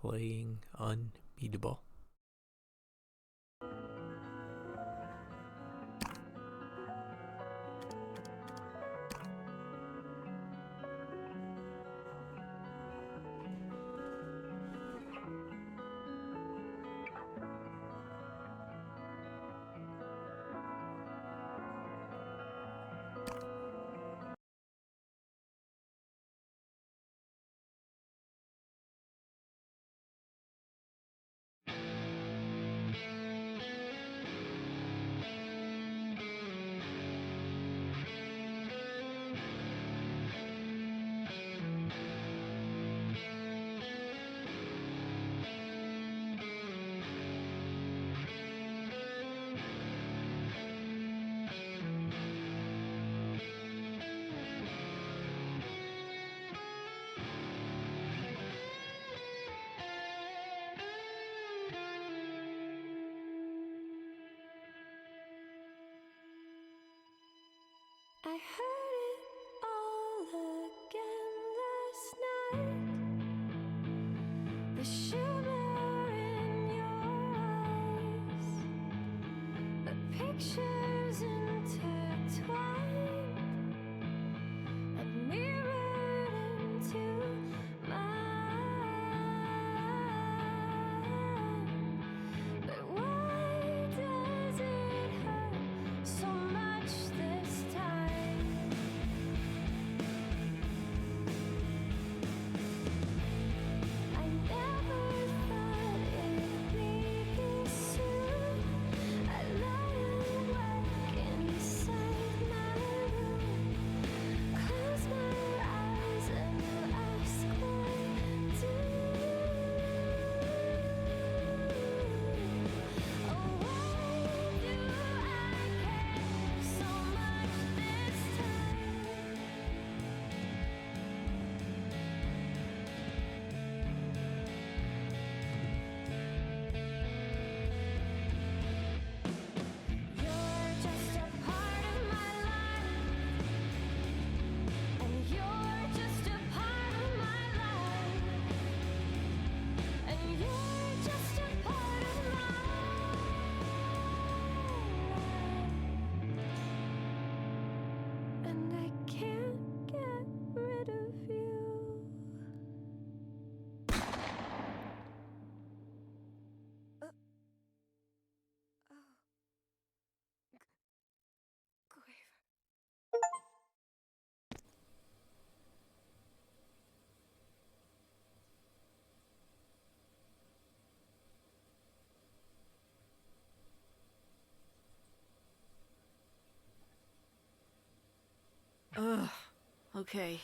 playing Unbeatable. I heard it all again last night. The shimmer in your eyes, the pictures intertwined and mirrored into mine. But why does it hurt so much this time? I never thought it'd be this soon. I lie awake inside my room, close my eyes and ask why do. Oh, why do I care so much this time? You're just a part of my life, and you're just a part of my life, and you're just a part of my life, and I can't get rid of you. Ugh. Okay.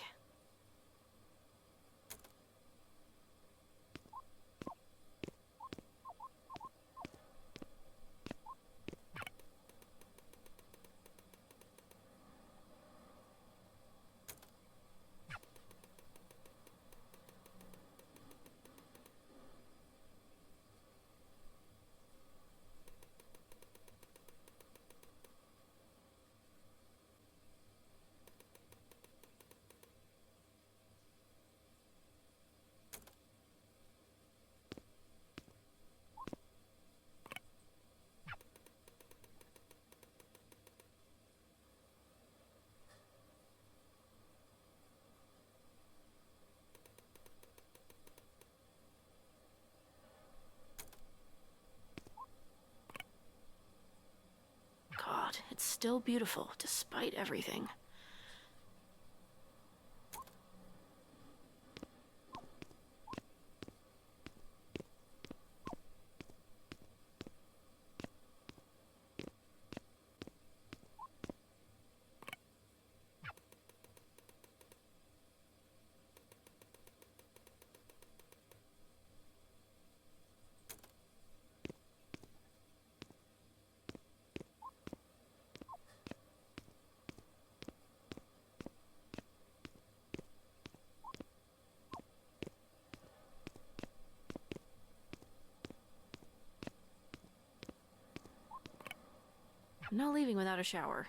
God, it's still beautiful despite everything. I'm not leaving without a shower.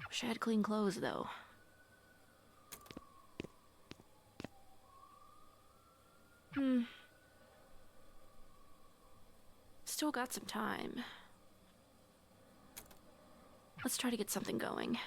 Wish I had clean clothes, though. Still got some time. Let's try to get something going.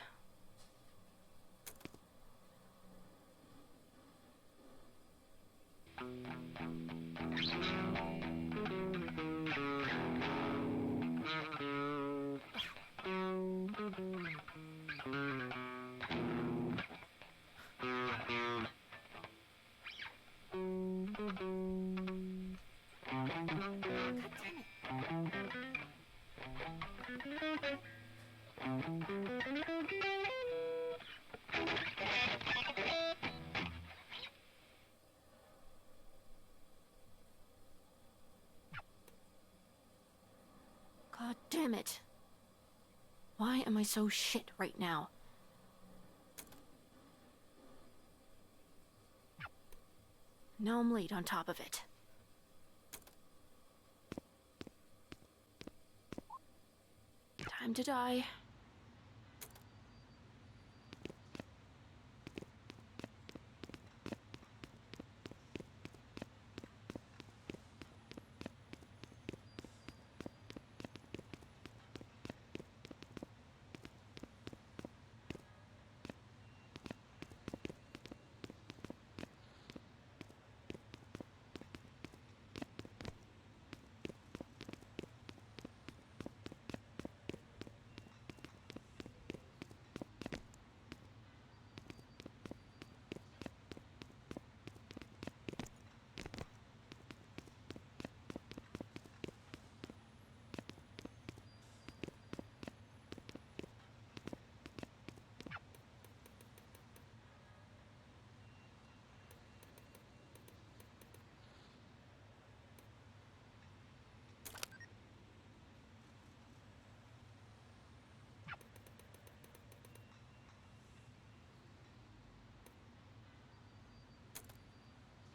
God damn it. Why am I so shit right now? Now I'm late on top of it. Time to die.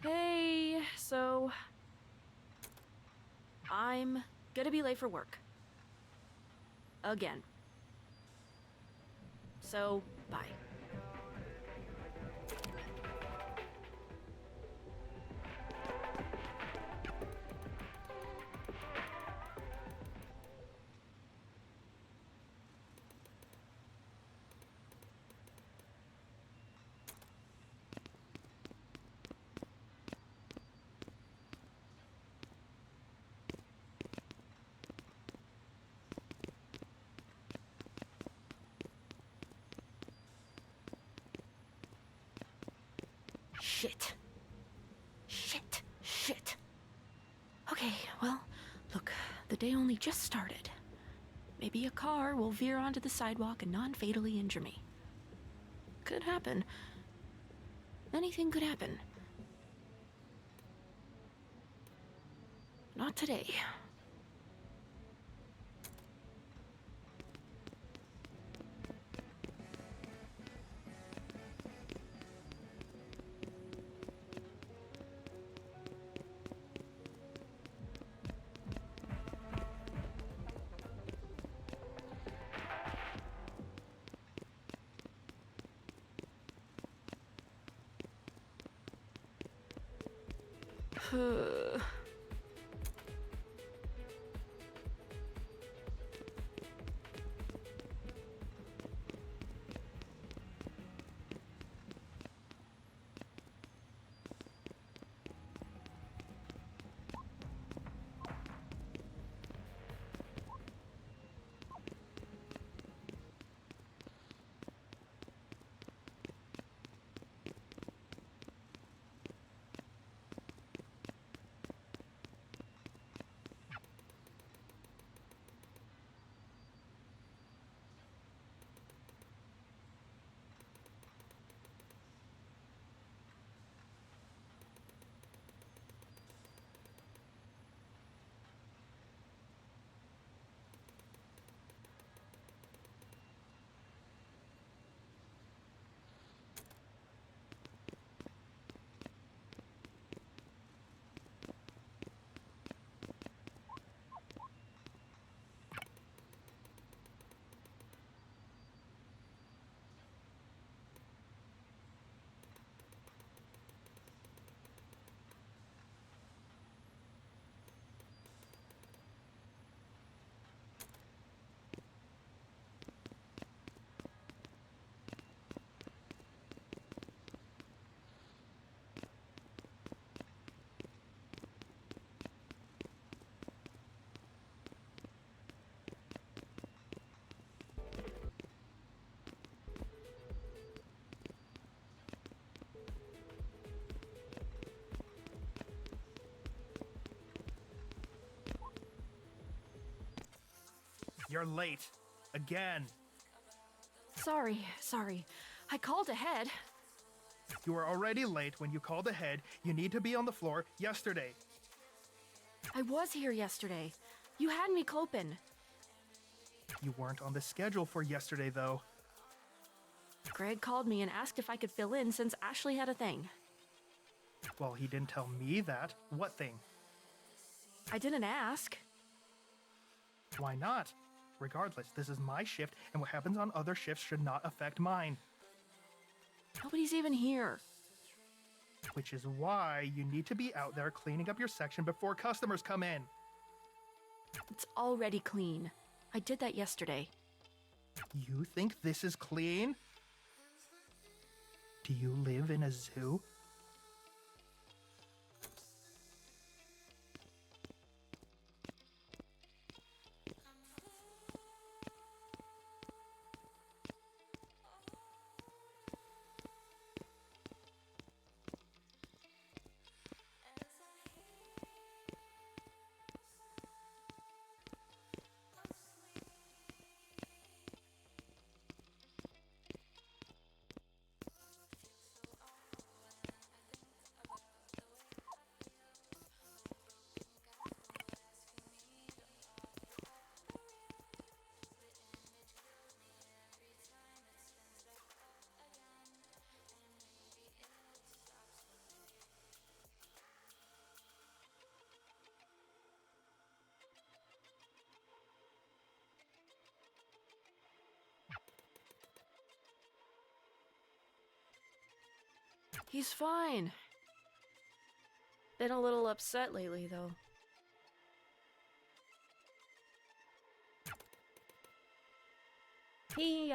Hey, so I'm gonna be late for work. Again. So, bye. Shit. Shit. Shit. Okay, well, look, the day only just started. Maybe a car will veer onto the sidewalk and non-fatally injure me. Could happen. Anything could happen. Not today. You're late. Again. Sorry. I called ahead. You were already late when you called ahead. You need to be on the floor yesterday. I was here yesterday. You had me clopin'. You weren't on the schedule for yesterday, though. Greg called me and asked if I could fill in since Ashley had a thing. Well, he didn't tell me that. What thing? I didn't ask. Why not? Regardless, this is my shift, and what happens on other shifts should not affect mine. Nobody's even here. Which is why you need to be out there cleaning up your section before customers come in. It's already clean. I did that yesterday. You think this is clean? Do you live in a zoo? He's fine. Been a little upset lately, though. He,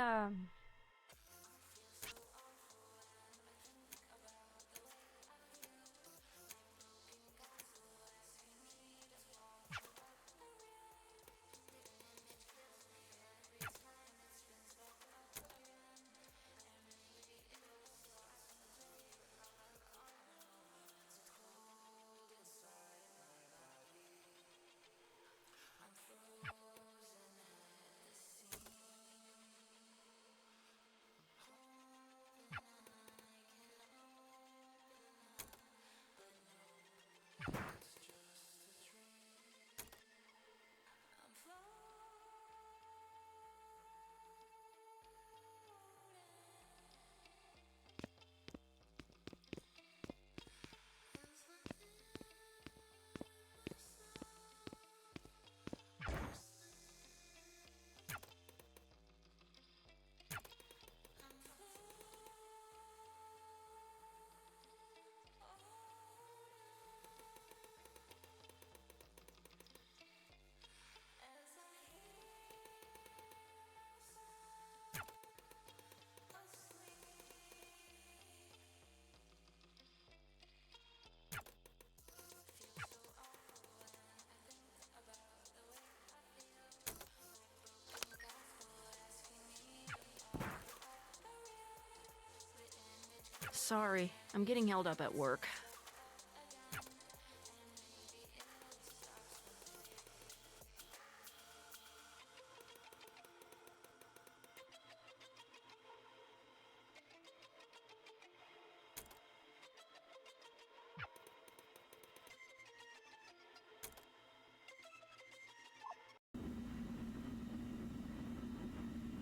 sorry. I'm getting held up at work.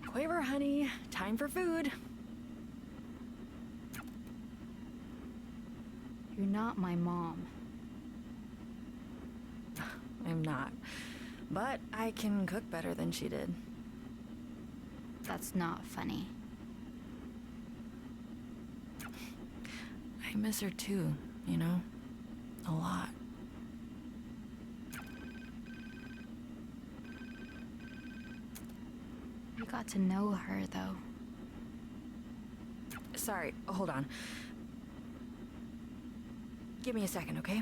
Quaver, honey. Time for food. You're not my mom. I'm not. But I can cook better than she did. That's not funny. I miss her too, you know? A lot. You got to know her, though. Sorry, hold on. Give me a second, okay?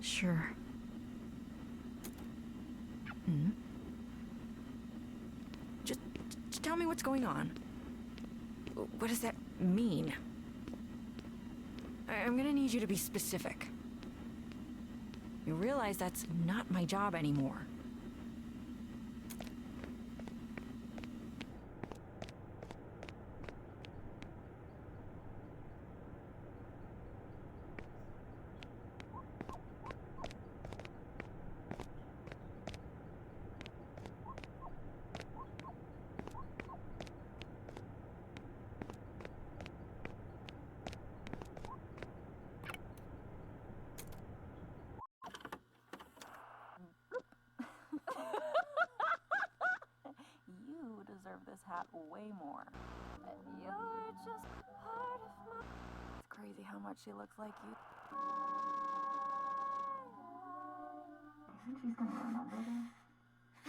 Sure. Just tell me what's going on. What does that mean? I'm gonna need you to be specific. you realize that's not my job anymore. You deserve this hat way more. You're just part of my... It's crazy how much she looks like you. You think she's gonna remember this?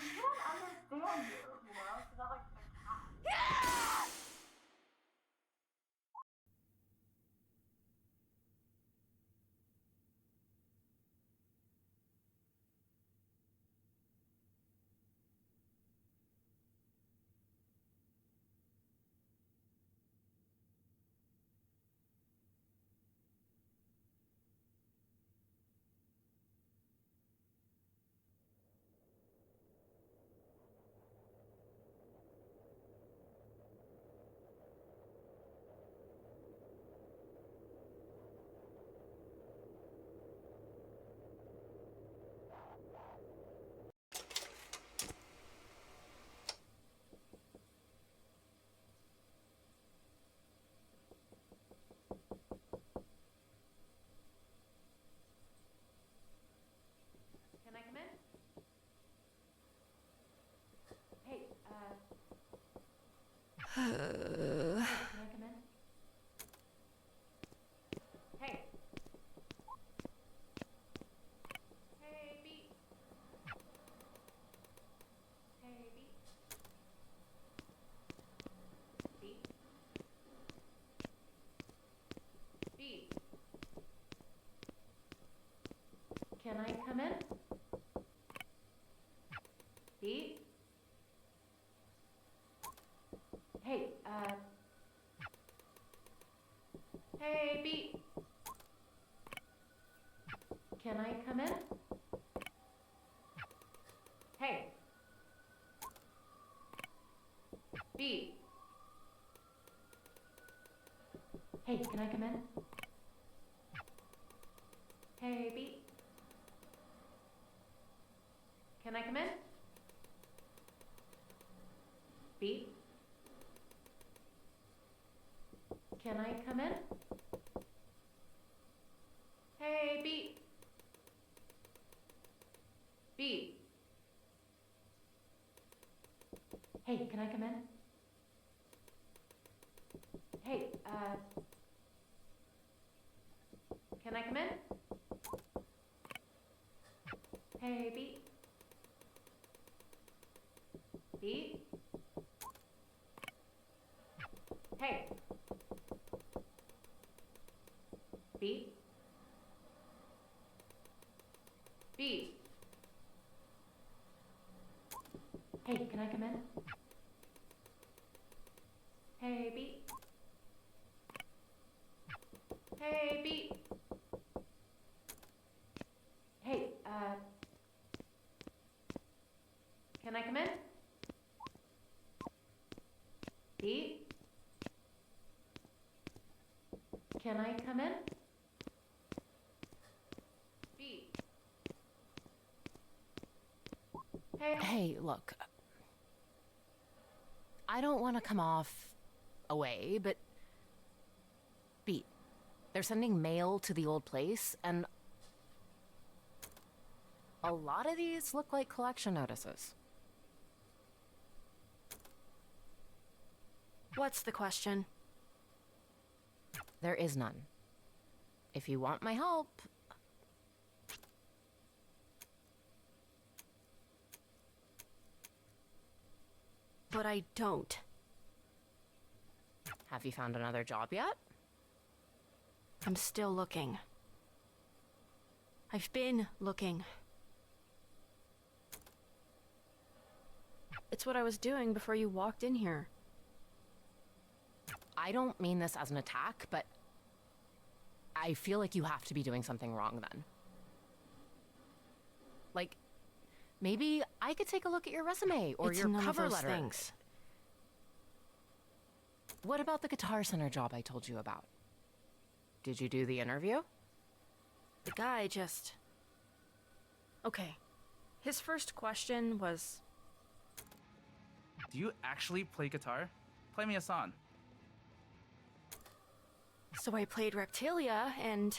She doesn't understand you know? She's not like a cat. Can I come in? Hey, can I come in? Hey. Hey, Beat. Hey, Beat. Beat. Beat. Can I come in? Beat? Hey, hey, Beat. Can I come in? Hey. Beat. Hey, can I come in? Hey, Beat. Can I come in? Beat? Can I come in? Hey, Beat. Beat. Hey, can I come in? Hey, can I come in? Hey, Beat. Beat? Hey. Beat? Beat? Hey, can I come in? Hey, Beat? Hey, Beat? Hey, can I come in? Beat? Can I come in? Beat? Hey, look. I don't want to come off away, but... Beat, they're sending mail to the old place, and... a lot of these look like collection notices. What's the question? There is none. If you want my help... But I don't. Have you found another job yet? I'm still looking. I've been looking. It's what I was doing before you walked in here. I don't mean this as an attack, but... I feel like you have to be doing something wrong then. Like, maybe I could take a look at your resume or It's your none of cover those letter. things. What about the Guitar Center job I told you about? Did you do the interview? The guy just... Okay. His first question was, Do you actually play guitar? Play me a song. so I played Reptilia, and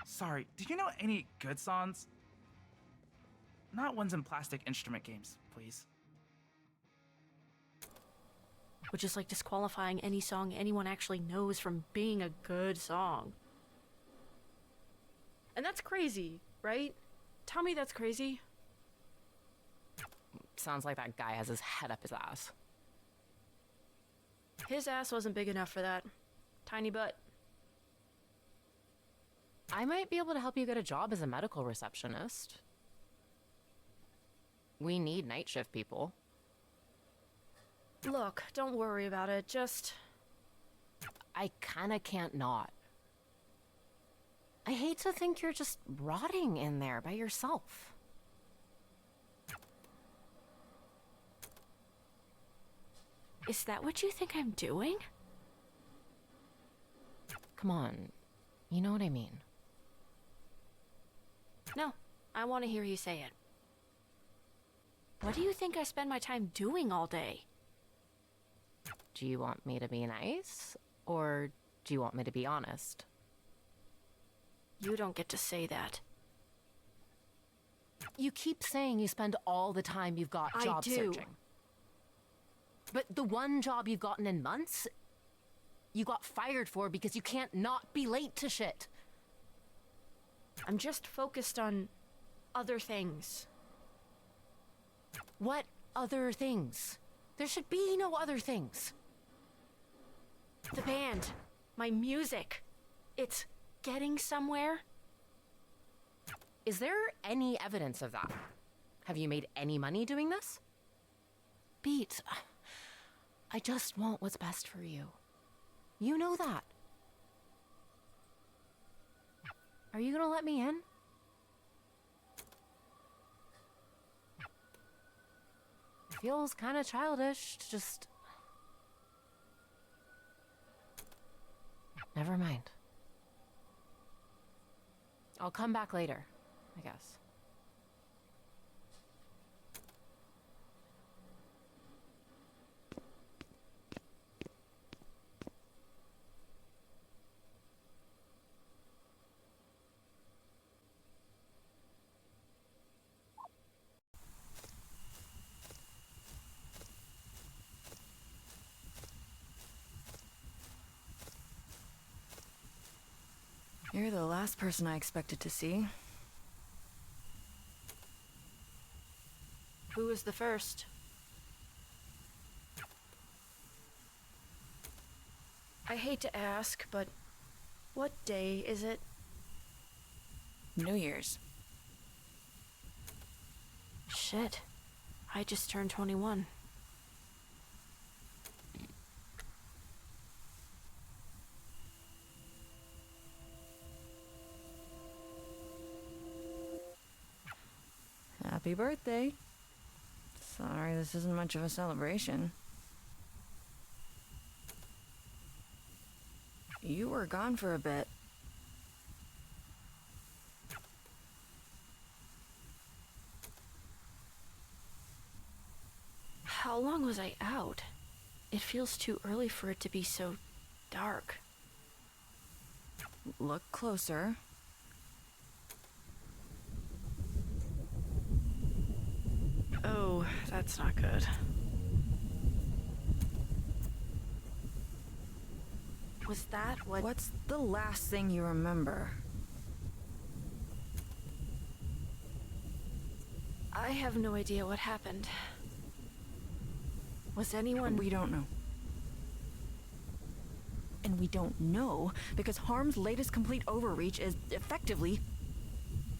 Sorry, do you know any good songs? Not ones in plastic instrument games, please. which is like disqualifying any song anyone actually knows from being a good song. And that's crazy, right? Tell me that's crazy. Sounds like that guy has his head up his ass. His ass wasn't big enough for that. Tiny butt. I might be able to help you get a job as a medical receptionist. We need night shift people. Look, don't worry about it, just... I kinda can't not. I hate to think you're just rotting in there by yourself. Is that what you think I'm doing? Come on, you know what I mean. No, I want to hear you say it. What do you think I spend my time doing all day? Do you want me to be nice, or do you want me to be honest? You don't get to say that. You keep saying you spend all the time you've got I job do. searching. But the one job you've gotten in months, you got fired for because you can't not be late to shit. I'm just focused on other things. What other things? There should be no other things. The band, my music, it's getting somewhere. Is there any evidence of that? Have you made any money doing this? Pete, I just want what's best for you. You know that. Are you gonna let me in? Feels kind of childish to just... Never mind. I'll come back later, I guess. You're the last person I expected to see. Who was the first? I hate to ask, but what day is it? New Year's. Shit. I just turned 21. Happy birthday. Sorry, this isn't much of a celebration. You were gone for a bit. How long was I out? It feels too early for it to be so dark. Look closer. Oh, that's not good. Was that what... What's the last thing you remember? I have no idea what happened. Was anyone... We don't know. And we don't know because Harm's latest complete overreach is effectively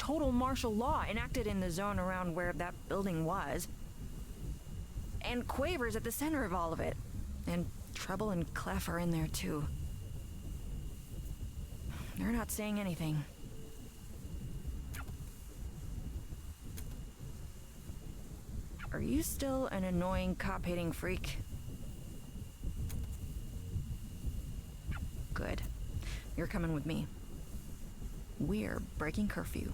total martial law enacted in the zone around where that building was. And Quaver's at the center of all of it. And Treble and Clef are in there too. They're not saying anything. Are you still an annoying cop-hating freak? Good. You're coming with me. We're breaking curfew.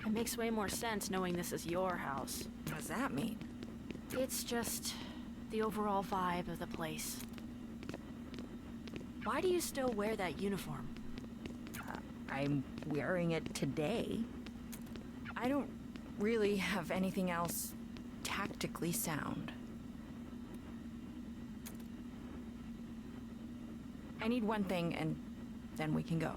It makes way more sense knowing this is your house. What does that mean? It's just the overall vibe of the place. Why do you still wear that uniform? I'm wearing it today. I don't really have anything else tactically sound. I need one thing, and then we can go.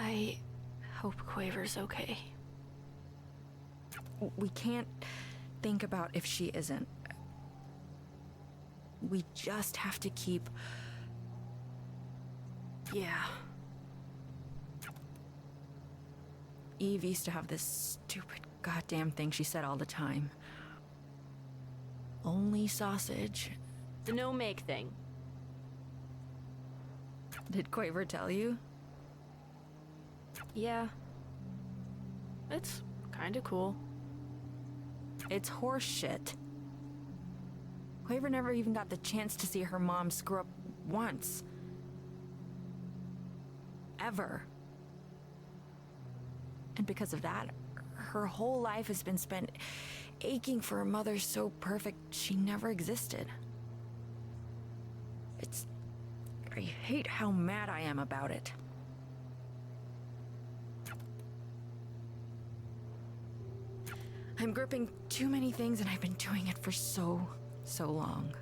I hope Quaver's okay. We can't think about if she isn't. We just have to keep... Yeah. Eve used to have this stupid goddamn thing she said all the time. Only sausage. The no-make thing. Did Quaver tell you? Yeah. It's kinda cool. It's horse shit. Quaver never even got the chance to see her mom screw up once. Ever. And because of that, her whole life has been spent aching for a mother so perfect she never existed. I hate how mad I am about it. I'm gripping too many things and I've been doing it for so long.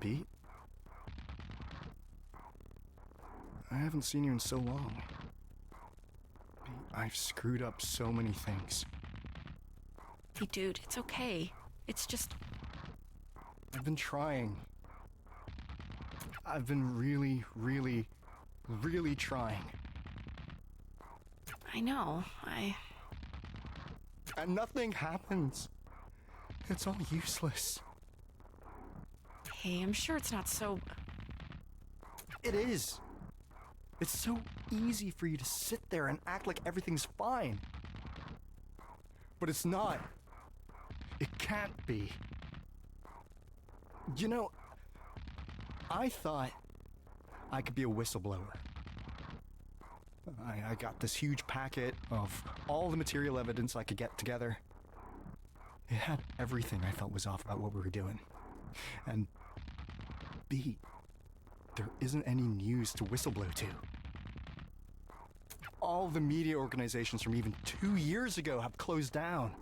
Pete? I haven't seen you in so long. Pete, I've screwed up so many things. Hey, dude, it's okay. It's just. I've been trying. I've been really, really, really trying. I know. And nothing happens. It's all useless. Hey, I'm sure it's not so. It is. It's so easy for you to sit there and act like everything's fine. But it's not. It can't be. You know, I thought I could be a whistleblower. I got this huge packet of all the material evidence I could get together. It had everything I felt was off about what we were doing. And B, there isn't any news to whistleblow to. All the media organizations from even 2 years ago have closed down.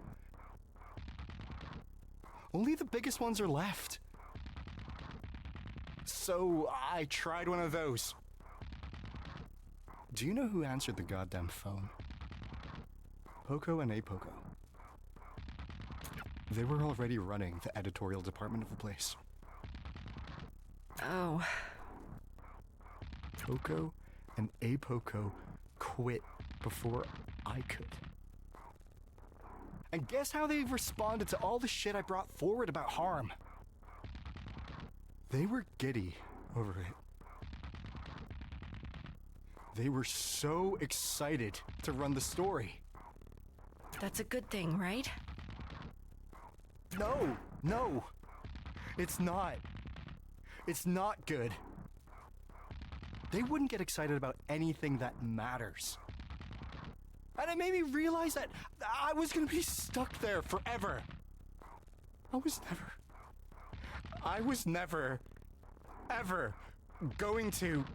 Only the biggest ones are left. So I tried one of those. Do you know who answered the goddamn phone? Poco and Apoco. They were already running the editorial department of the place. Oh. Poco and Apoco quit before I could. And guess how they responded to all the shit I brought forward about harm? They were giddy over it. They were so excited to run the story. That's a good thing, right? No. It's not. It's not good. They wouldn't get excited about anything that matters. And it made me realize that I was gonna be stuck there forever. I was never, ever going to.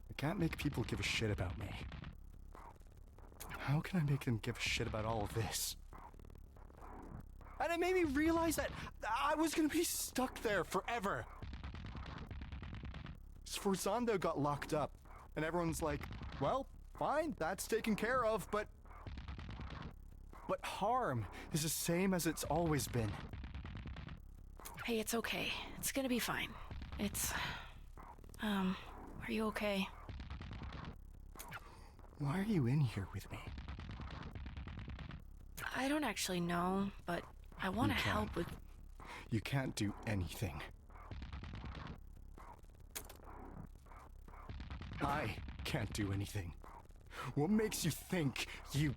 I can't make people give a shit about me. How can I make them give a shit about all of this? And it made me realize that I was gonna be stuck there forever. Sforzando got locked up, and everyone's like, well, fine, that's taken care of, but harm is the same as it's always been. Hey, it's okay. It's gonna be fine. Are you okay? Why are you in here with me? I don't actually know, but I want to help with. You can't do anything. I can't do anything. What makes you think you...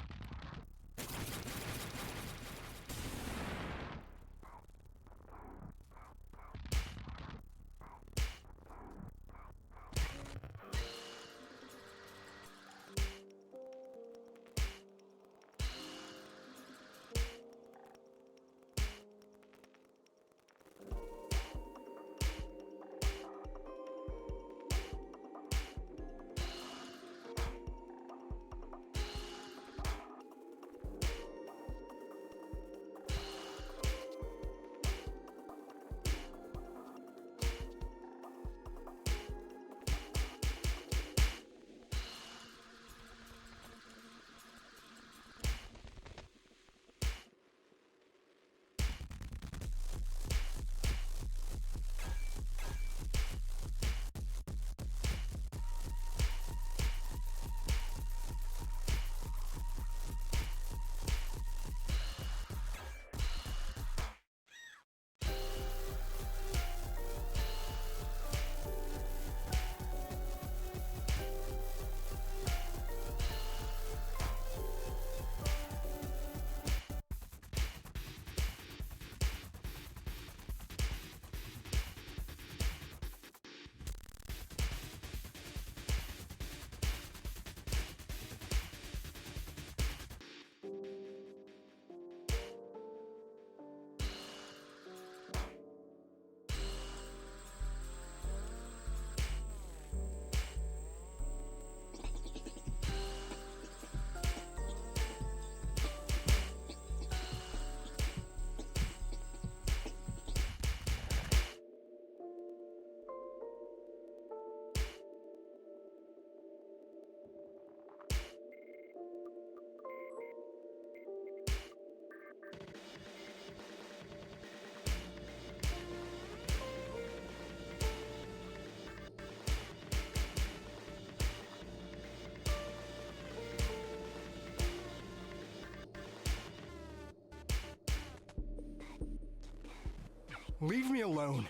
Leave me alone.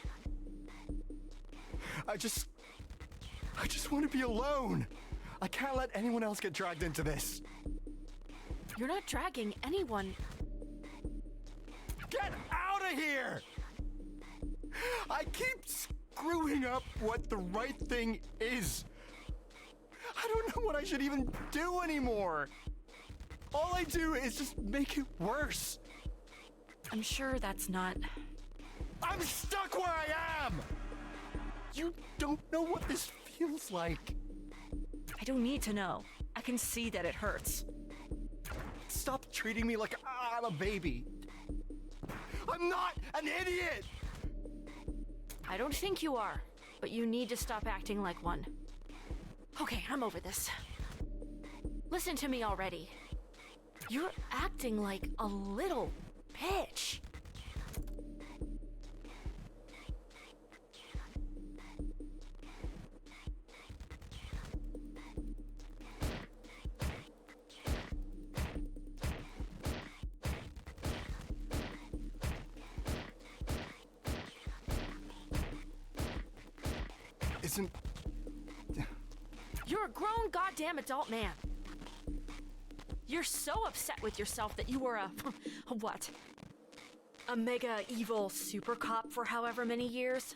I just want to be alone. I can't let anyone else get dragged into this. You're not dragging anyone. Get out of here! I keep screwing up what the right thing is. I don't know what I should even do anymore. All I do is just make it worse. I'm sure that's not. I'm stuck where I am! You don't know what this feels like. I don't need to know. I can see that it hurts. Stop treating me like I'm a baby. I'm not an idiot! I don't think you are, but you need to stop acting like one. Okay, I'm over this. Listen to me already. You're acting like a little bitch. Isn't... You're a grown goddamn adult man. You're so upset with yourself that you were a what? A mega evil super cop for however many years?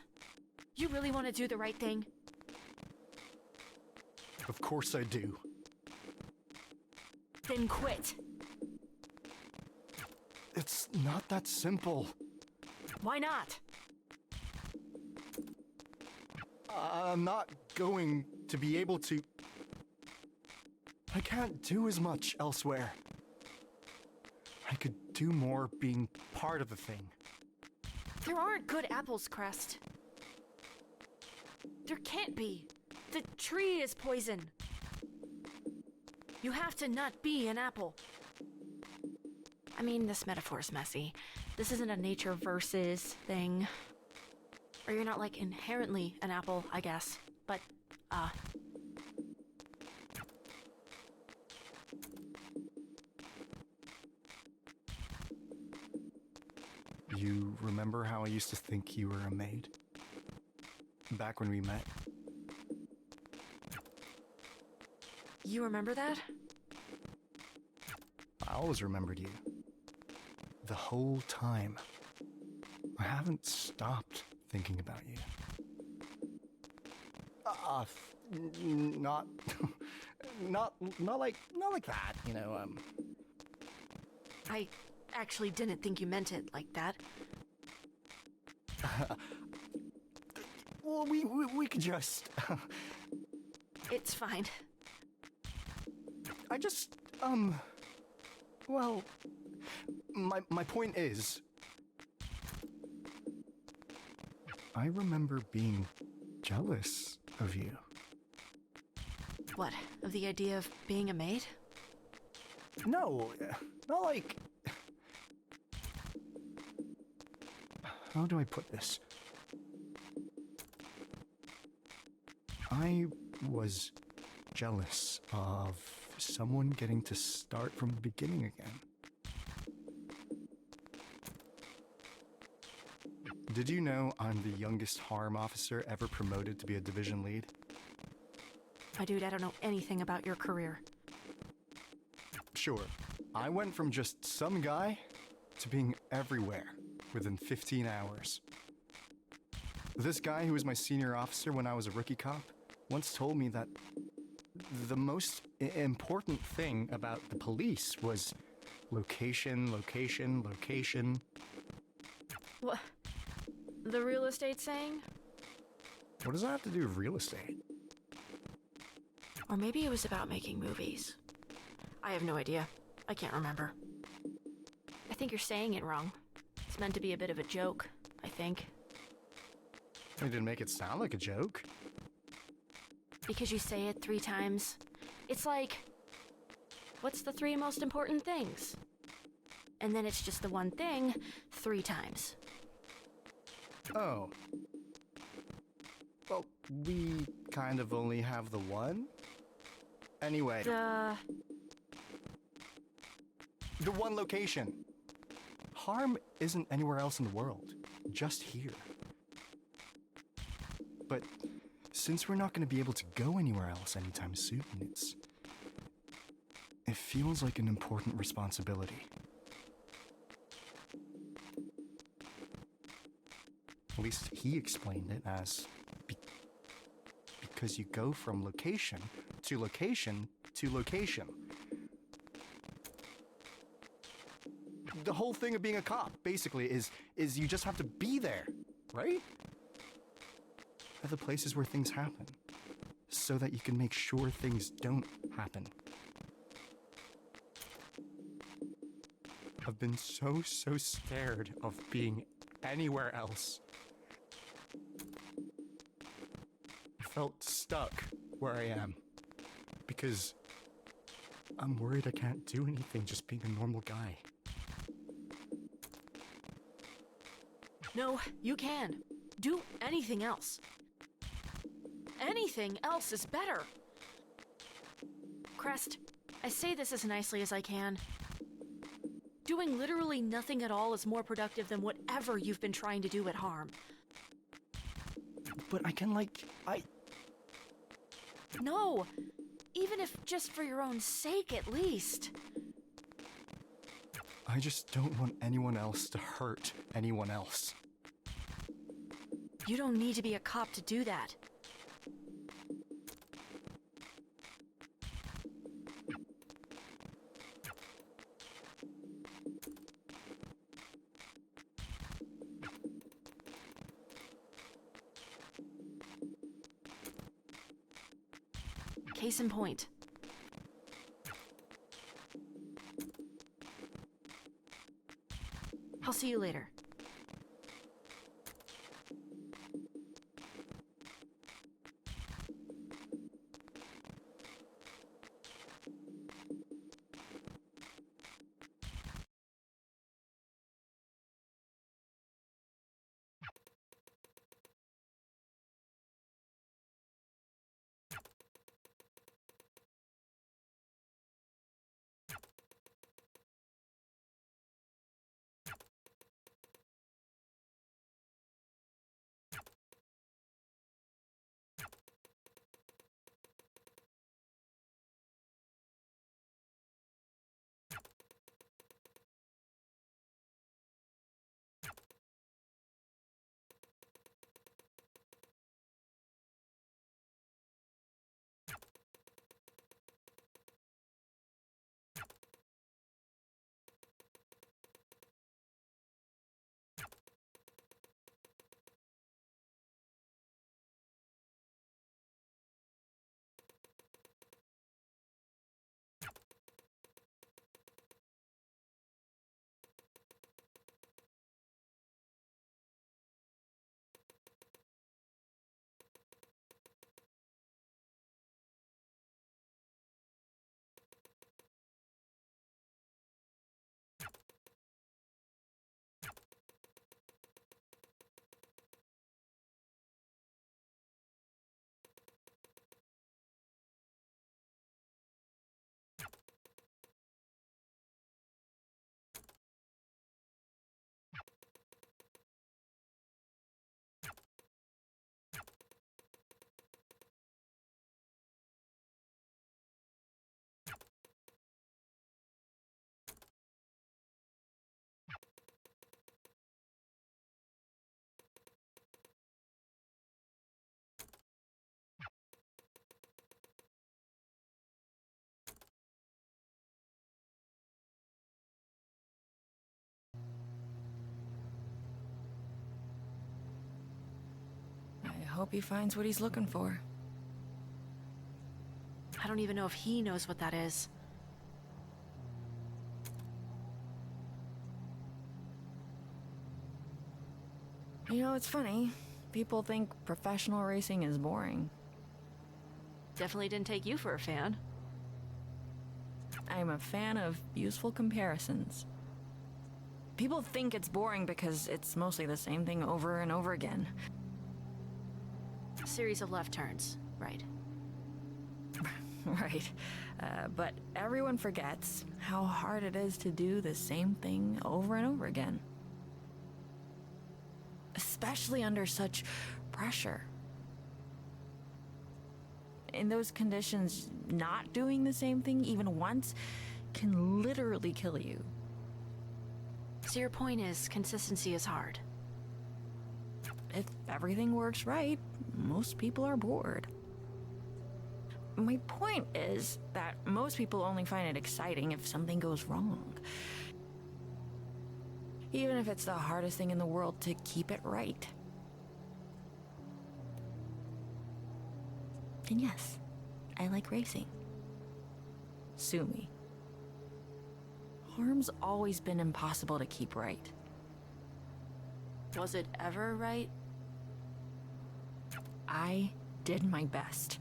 You really want to do the right thing? Of course I do. Then quit. It's not that simple. Why not? I'm not going to be able to... I can't do as much elsewhere. I could do more being part of the thing. There aren't good apples, Crest. There can't be. The tree is poison. You have to not be an apple. I mean, this metaphor's messy. This isn't a nature versus thing. Or you're not, like, inherently an apple, I guess. But, You remember how I used to think you were a maid? Back when we met? You remember that? I always remembered you. The whole time. I haven't stopped thinking about you. Not like that, you know, I actually didn't think you meant it like that. Well, we could just... It's fine. I just, well, my point is, I remember being jealous of you. What, of the idea of being a maid? No, not like... How do I put this? I was jealous of someone getting to start from the beginning again. Did you know I'm the youngest harm officer ever promoted to be a division lead? My dude, I don't know anything about your career. Sure, I went from just some guy to being everywhere within 15 hours. This guy who was my senior officer when I was a rookie cop once told me that the most important thing about the police was location, location, location. What? The real estate saying? What does that have to do with real estate? Or maybe it was about making movies. I have no idea. I can't remember. I think you're saying it wrong. It's meant to be a bit of a joke, I think. I didn't make it sound like a joke. Because you say it 3 times. It's like, what's the 3 most important things? And then it's just the one thing 3 times. Oh. Well, we kind of only have the one. Anyway. The one location. Harm isn't anywhere else in the world. just here. But since we're not going to be able to go anywhere else anytime soon, it feels like an important responsibility. At least he explained it as because you go from location to location to location. The whole thing of being a cop, basically, is you just have to be there, right? At the places where things happen, so that you can make sure things don't happen. I've been so scared of being anywhere else. I felt stuck where I am, because I'm worried I can't do anything just being a normal guy. No, you can. Do anything else. Anything else is better. Crest, I say this as nicely as I can. Doing literally nothing at all is more productive than whatever you've been trying to do at Harm. But I can, No! Even if just for your own sake, at least. I just don't want anyone else to hurt anyone else. You don't need to be a cop to do that. Case in point. I'll see you later. I hope he finds what he's looking for. I don't even know if he knows what that is. You know, it's funny. People think professional racing is boring. Definitely didn't take you for a fan. I'm a fan of useful comparisons. People think it's boring because it's mostly the same thing over and over again. A series of left turns, right? Right. But everyone forgets how hard it is to do the same thing over and over again. especially under such pressure. In those conditions, not doing the same thing even once can literally kill you. So your point is, consistency is hard. If everything works right, most people are bored. My point is that most people only find it exciting if something goes wrong. Even if it's the hardest thing in the world to keep it right. And yes, I like racing. Sue me. Harm's always been impossible to keep right. Was it ever right? I did my best.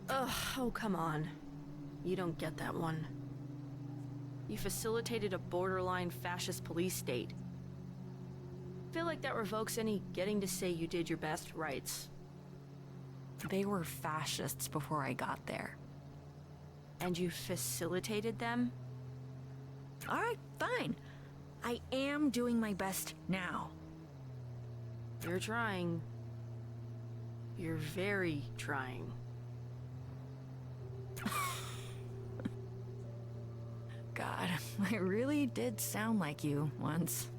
Ugh, oh, come on. You don't get that one. You facilitated a borderline fascist police state. I feel like that revokes any getting to say you did your best rights. They were fascists before I got there. And you facilitated them? All right, fine. I am doing my best now. You're trying. You're very trying. God, I really did sound like you once.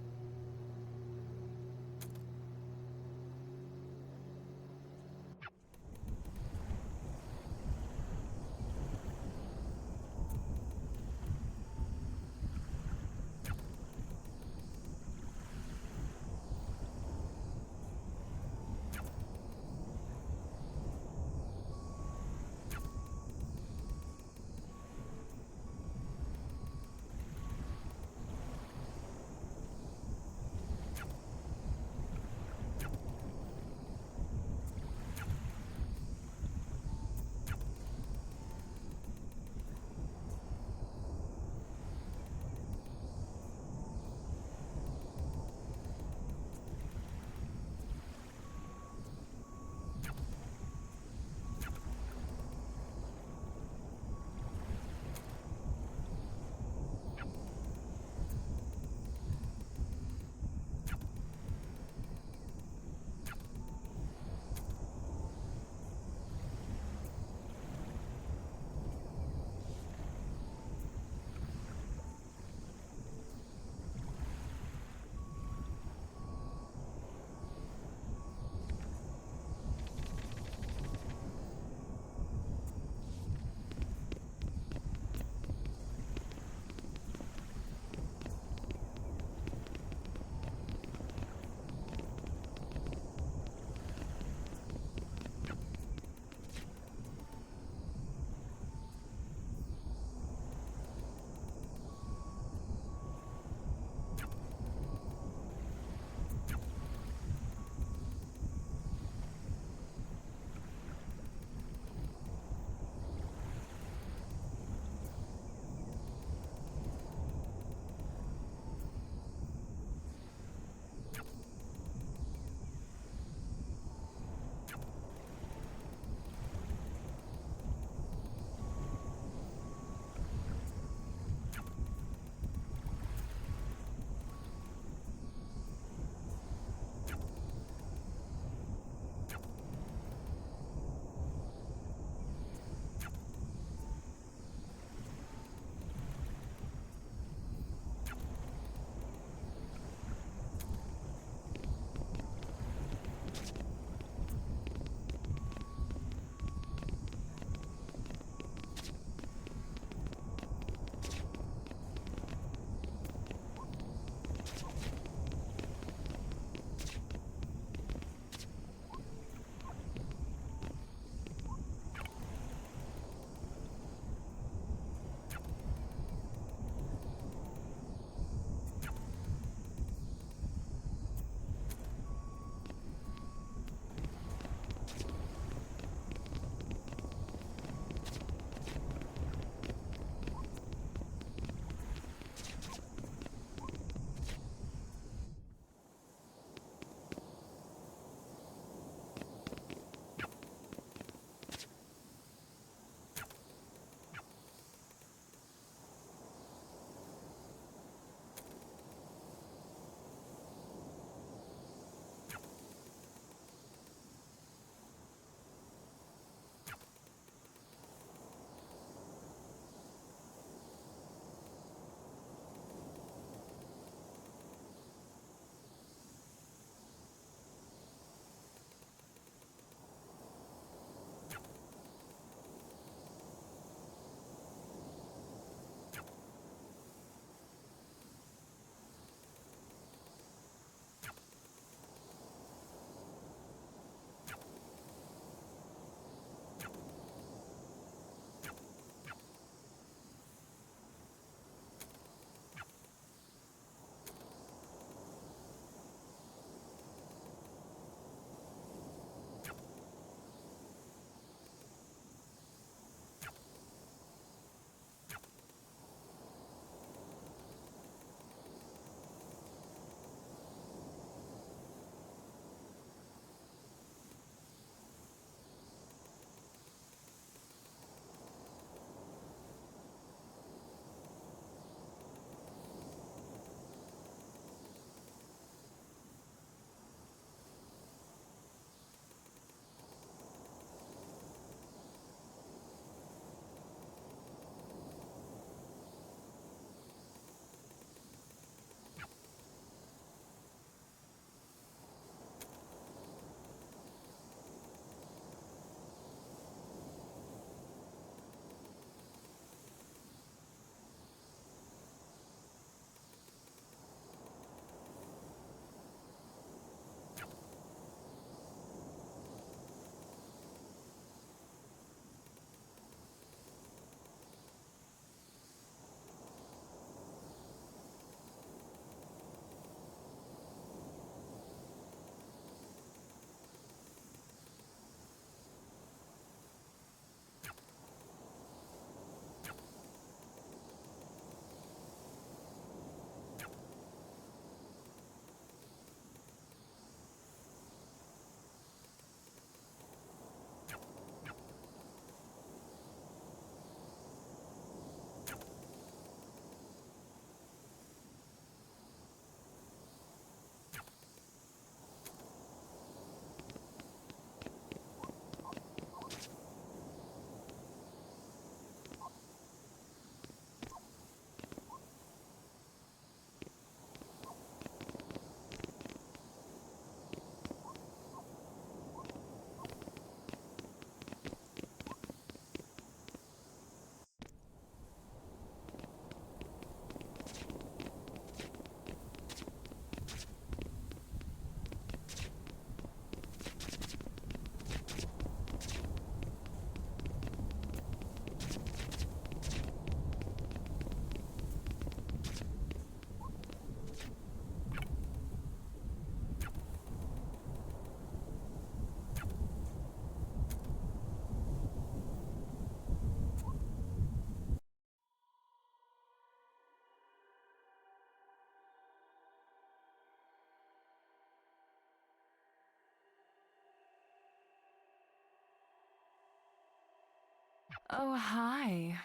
Oh, hi.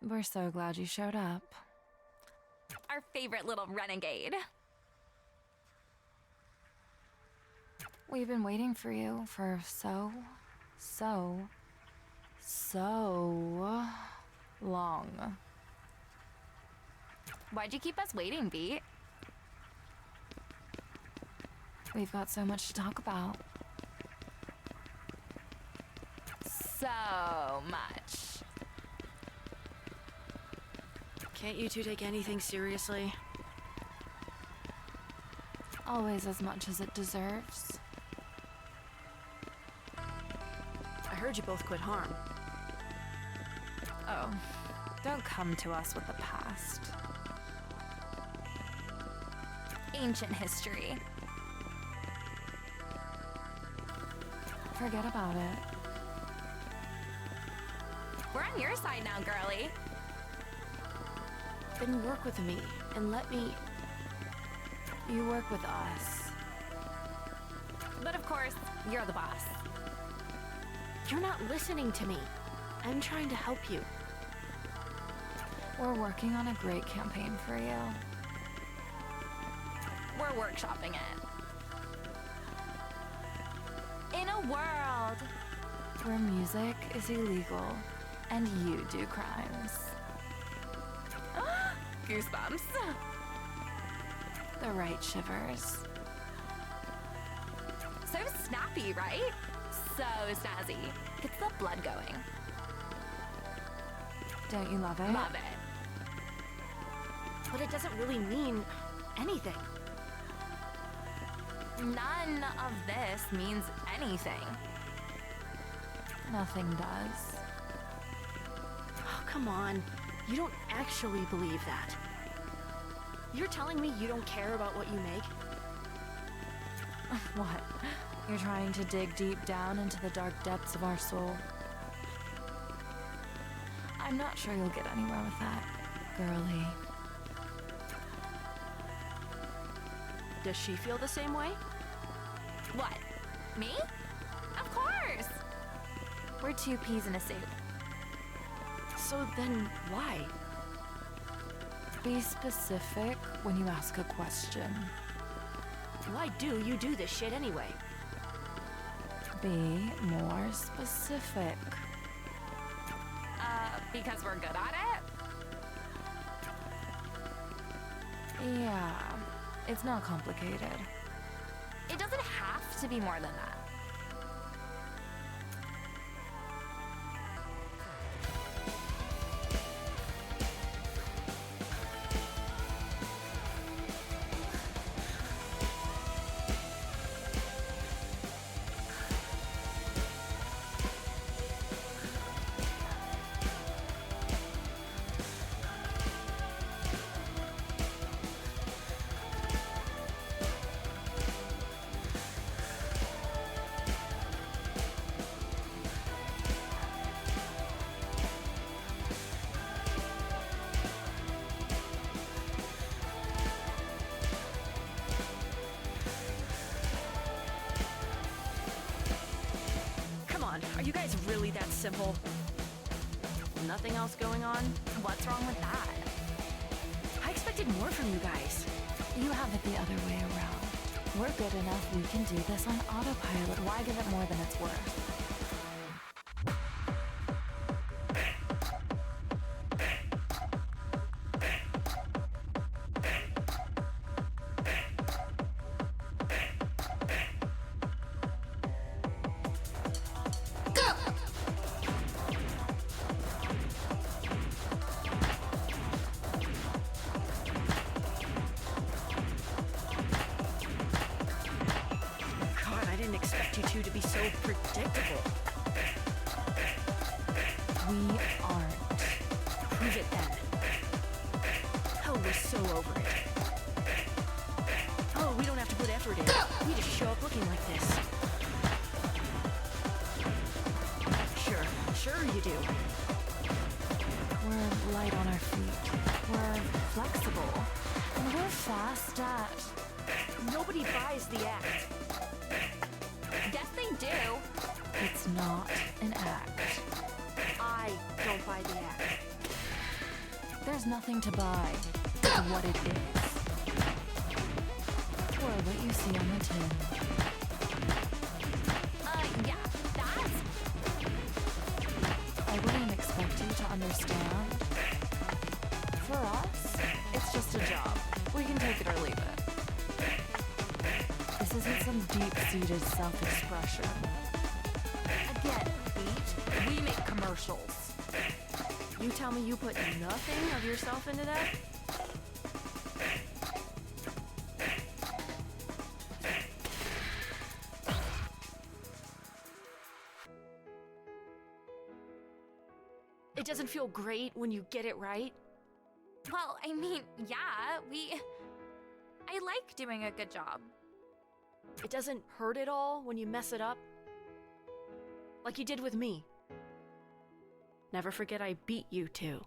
We're so glad you showed up. Our favorite little renegade. We've been waiting for you for so long. Why'd you keep us waiting, Beat? We've got so much to talk about. So much. Can't you two take anything seriously? Always as much as it deserves. I heard you both quit harm. Oh, don't come to us with the past. Ancient history. Forget about it. We're on your side now, girly. Then work with me and let me. You work with us. But of course, you're the boss. You're not listening to me. I'm trying to help you. We're working on a great campaign for you. We're workshopping it. In a world Where music is illegal and you do crimes. goosebumps. The right shivers. So snappy, right? So snazzy. Gets the blood going. Don't you love it? Love it. But it doesn't really mean anything. None of this means anything. Nothing does. Oh, come on. You don't actually believe that. You're telling me you don't care about what you make? What? You're trying to dig deep down into the dark depths of our soul? I'm not sure you'll get anywhere with that, girly. Does she feel the same way? What? Me? Of course! We're two peas in a soup. So then why? Be specific when you ask a question. Why do you do this shit anyway? Be more specific. Because we're good at it? Yeah, it's not complicated. It doesn't have to be more than that. Come on, are you guys really that simple? Nothing else going on? What's wrong with that? I expected more from you guys. You have it the other way around. We're good enough, we can do this on autopilot. Why give it more than it's worth? God, I didn't expect you two to be so predictable. We aren't. Prove it then. Hell, we're so over it. Oh, we don't have to put effort in. We just show up looking like this. Sure you do. We're light on our feet. We're flexible. And we're fast at... Nobody buys the act. Yes, they do. It's not an act. don't buy the act. There's nothing to buy but what it is. Or what you see on the tin. Yeah, that's... I wouldn't expect you to understand. For us, it's just a job. We can take it or leave it. This isn't some deep-seated self-expression. Again, Beach, we make commercials. You tell me you put nothing of yourself into that? It doesn't feel great when you get it right? Well, I mean, yeah, I like doing a good job. It doesn't hurt at all when you mess it up? Like you did with me. Never forget I beat you too.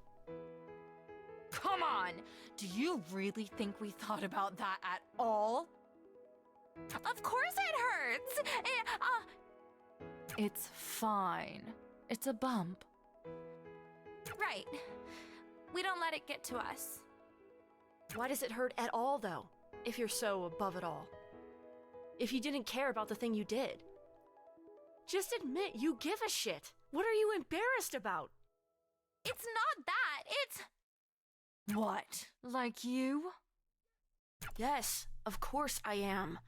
Come on! Do you really think we thought about that at all? Of course it hurts! It's fine. It's a bump. Right. We don't let it get to us. Why does it hurt at all, though, if you're so above it all? If you didn't care about the thing you did? Just admit you give a shit. What are you embarrassed about? It's not that, it's... What? Like you? Yes, of course I am.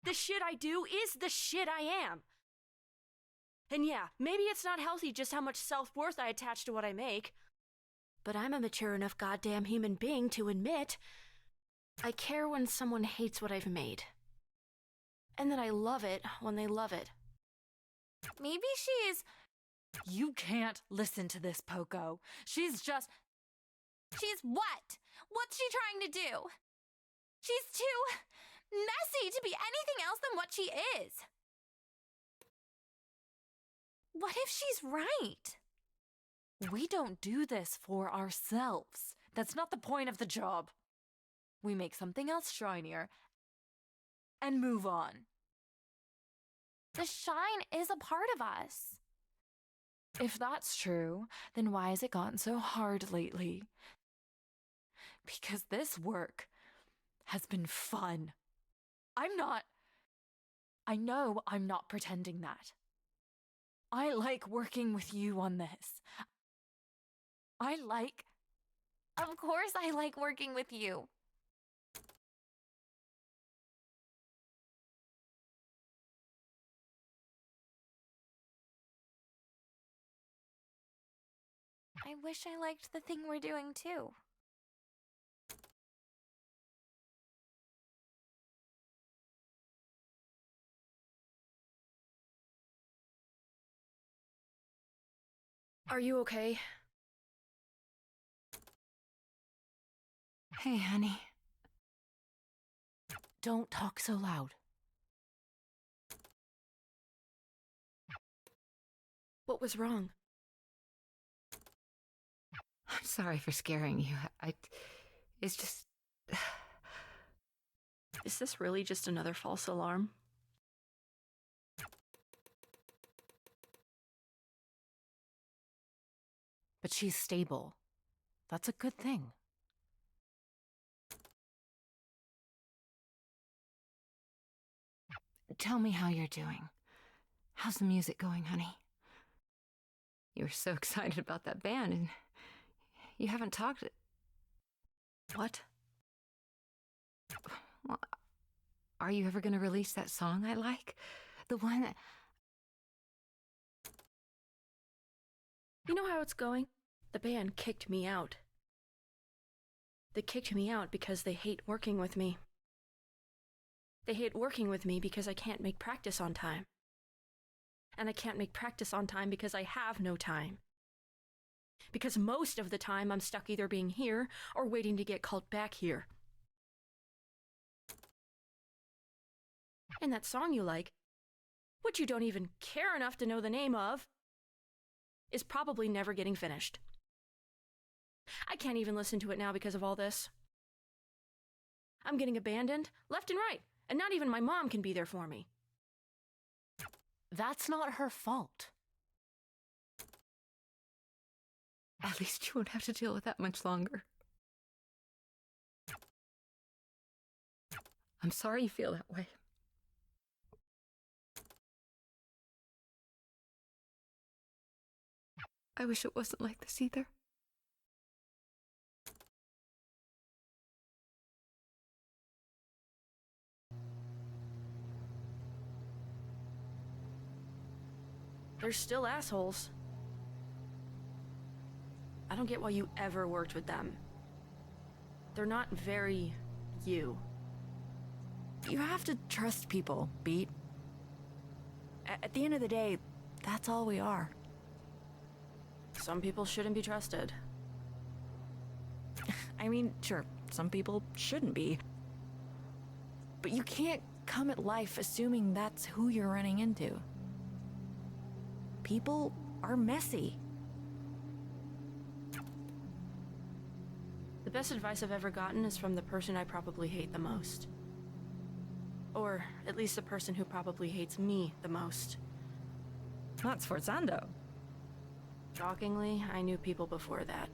The shit I do is the shit I am. And yeah, maybe it's not healthy just how much self-worth I attach to what I make. But I'm a mature enough goddamn human being to admit I care when someone hates what I've made. And that I love it when they love it. Maybe she's... You can't listen to this, Poco. She's just... She's what? What's she trying to do? She's too messy to be anything else than what she is. What if she's right? We don't do this for ourselves. That's not the point of the job. We make something else shinier and move on. The shine is a part of us. If that's true, then why has it gotten so hard lately? Because this work has been fun. I know I'm not pretending that. I like working with you on this. Of course I like working with you. I wish I liked the thing we're doing too. Are you okay? Hey, honey. Don't talk so loud. What was wrong? I'm sorry for scaring you. It's just... Is this really just another false alarm? But she's stable. That's a good thing. Tell me how you're doing. How's the music going, honey? You were so excited about that band, and you haven't talked... What? Well, are you ever going to release that song I like? The one that... You know how it's going? The band kicked me out. They kicked me out because they hate working with me. They hate working with me because I can't make practice on time. And I can't make practice on time because I have no time. Because most of the time I'm stuck either being here or waiting to get called back here. And that song you like, which you don't even care enough to know the name of, is probably never getting finished. I can't even listen to it now because of all this. I'm getting abandoned left and right, and not even my mom can be there for me. That's not her fault. At least you won't have to deal with that much longer. I'm sorry you feel that way. I wish it wasn't like this either. They're still assholes. I don't get why you ever worked with them. They're not very you. You have to trust people, Beat. At the end of the day, that's all we are. Some people shouldn't be trusted. I mean, sure, some people shouldn't be. But you can't come at life assuming that's who you're running into. People are messy. The best advice I've ever gotten is from the person I probably hate the most. Or at least the person who probably hates me the most. Not Sforzando. Shockingly, I knew people before that.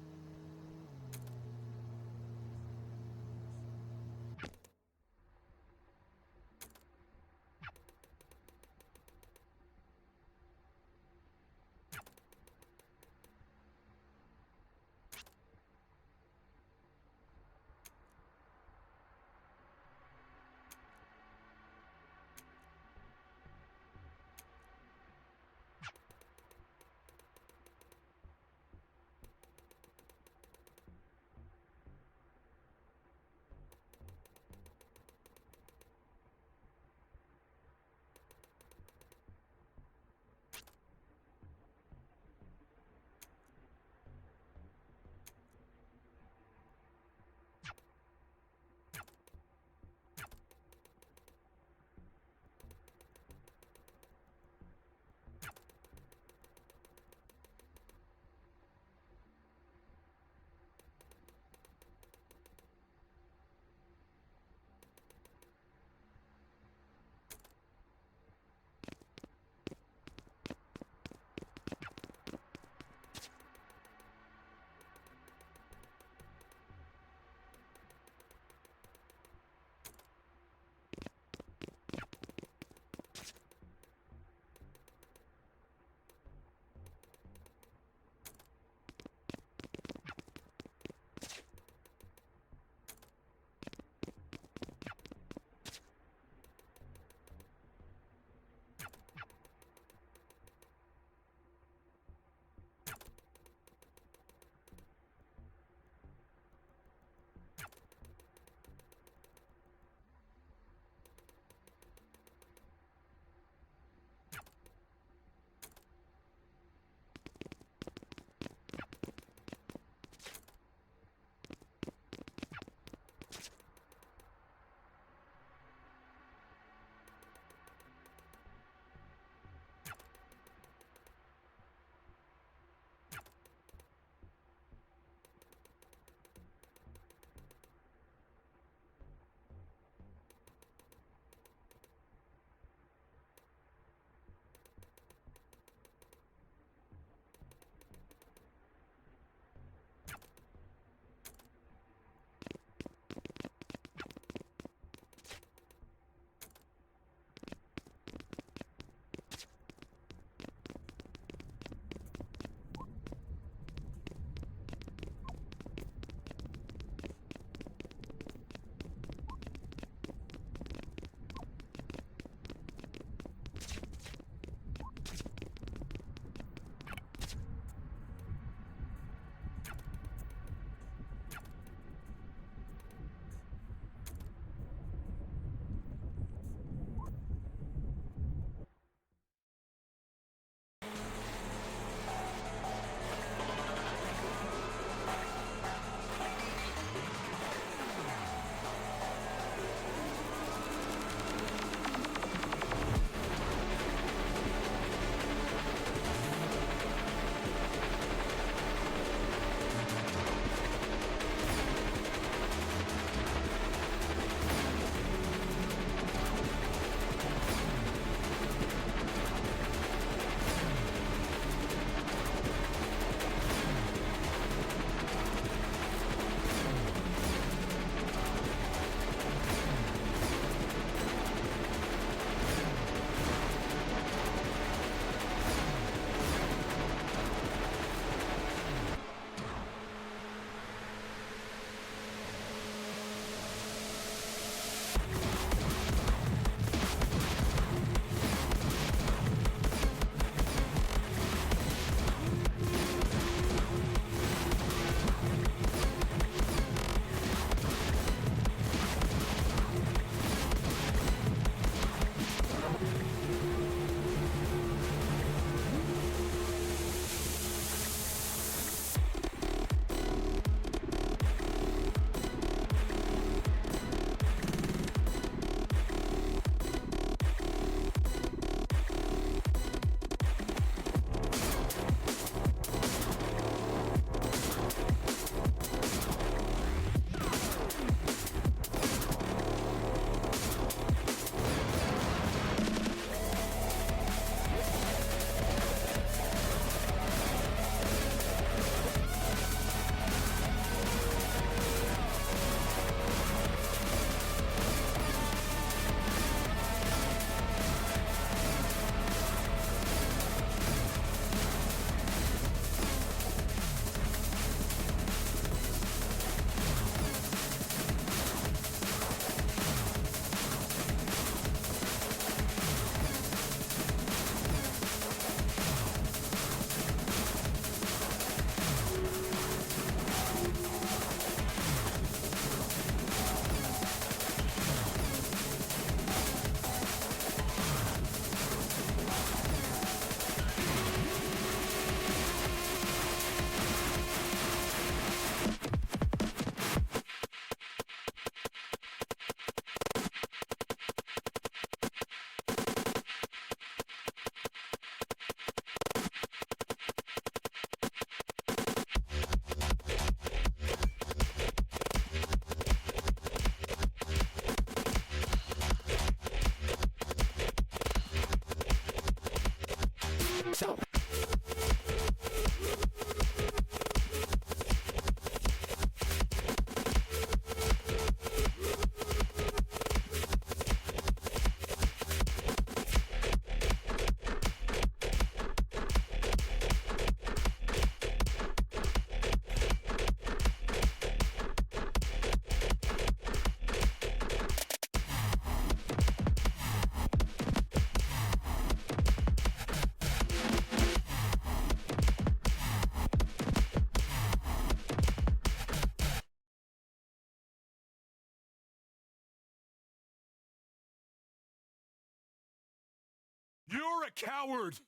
You're a coward!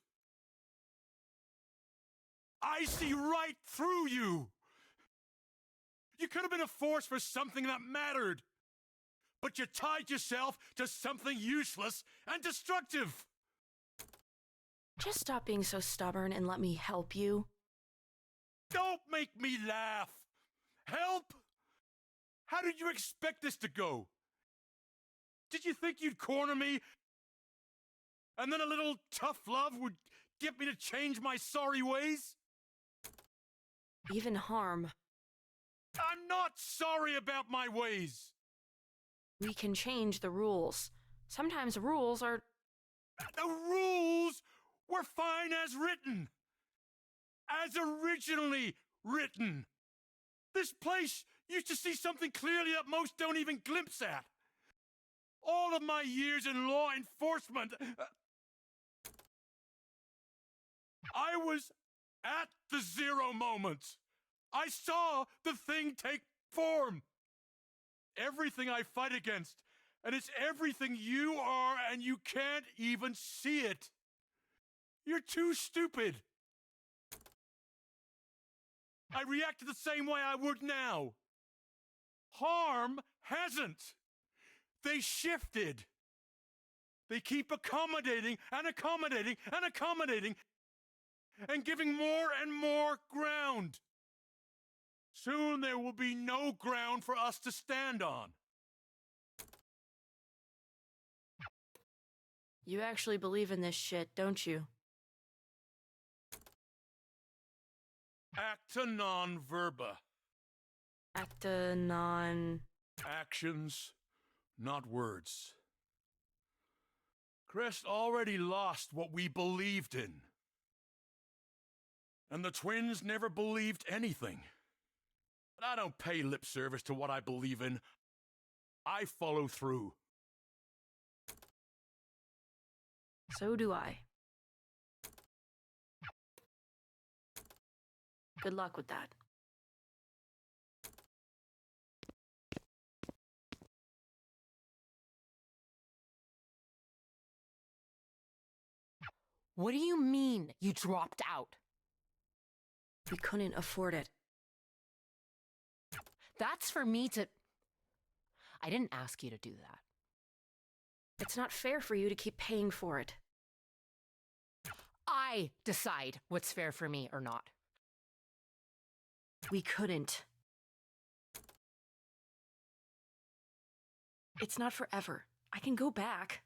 I see right through you! You could have been a force for something that mattered, but you tied yourself to something useless and destructive! Just stop being so stubborn and let me help you. Don't make me laugh! Help? How did you expect this to go? Did you think you'd corner me, and then a little tough love would get me to change my sorry ways? Even harm. I'm not sorry about my ways! We can change the rules. Sometimes rules are... The rules were fine as written! As originally written! This place used to see something clearly that most don't even glimpse at. All of my years in law enforcement, I was at the zero moment. I saw the thing take form. Everything I fight against, and it's everything you are, and you can't even see it. You're too stupid. I reacted the same way I would now. Harm hasn't. They shifted. They keep accommodating and accommodating and accommodating and giving more and more ground. Soon there will be no ground for us to stand on. You actually believe in this shit, don't you? Acta non verba. Acta non... Actions, not words. Crest already lost what we believed in. And the twins never believed anything. But I don't pay lip service to what I believe in. I follow through. So do I. Good luck with that. What do you mean you dropped out? We couldn't afford it. That's for me to... I didn't ask you to do that. It's not fair for you to keep paying for it. I decide what's fair for me or not. We couldn't. It's not forever. I can go back.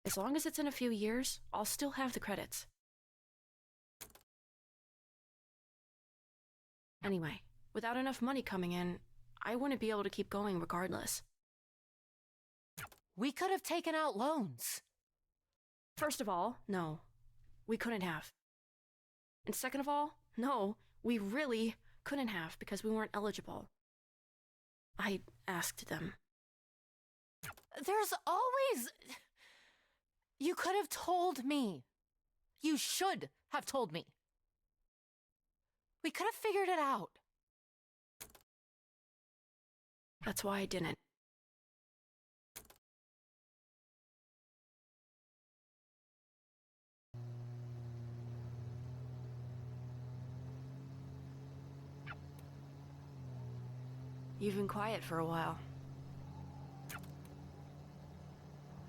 As long as it's in a few years, I'll still have the credits. Anyway, without enough money coming in, I wouldn't be able to keep going regardless. We could have taken out loans. First of all, no. We couldn't have. And second of all, no, we really couldn't have because we weren't eligible. I asked them. There's always... You could have told me. You should have told me. We could have figured it out. That's why I didn't. You've been quiet for a while.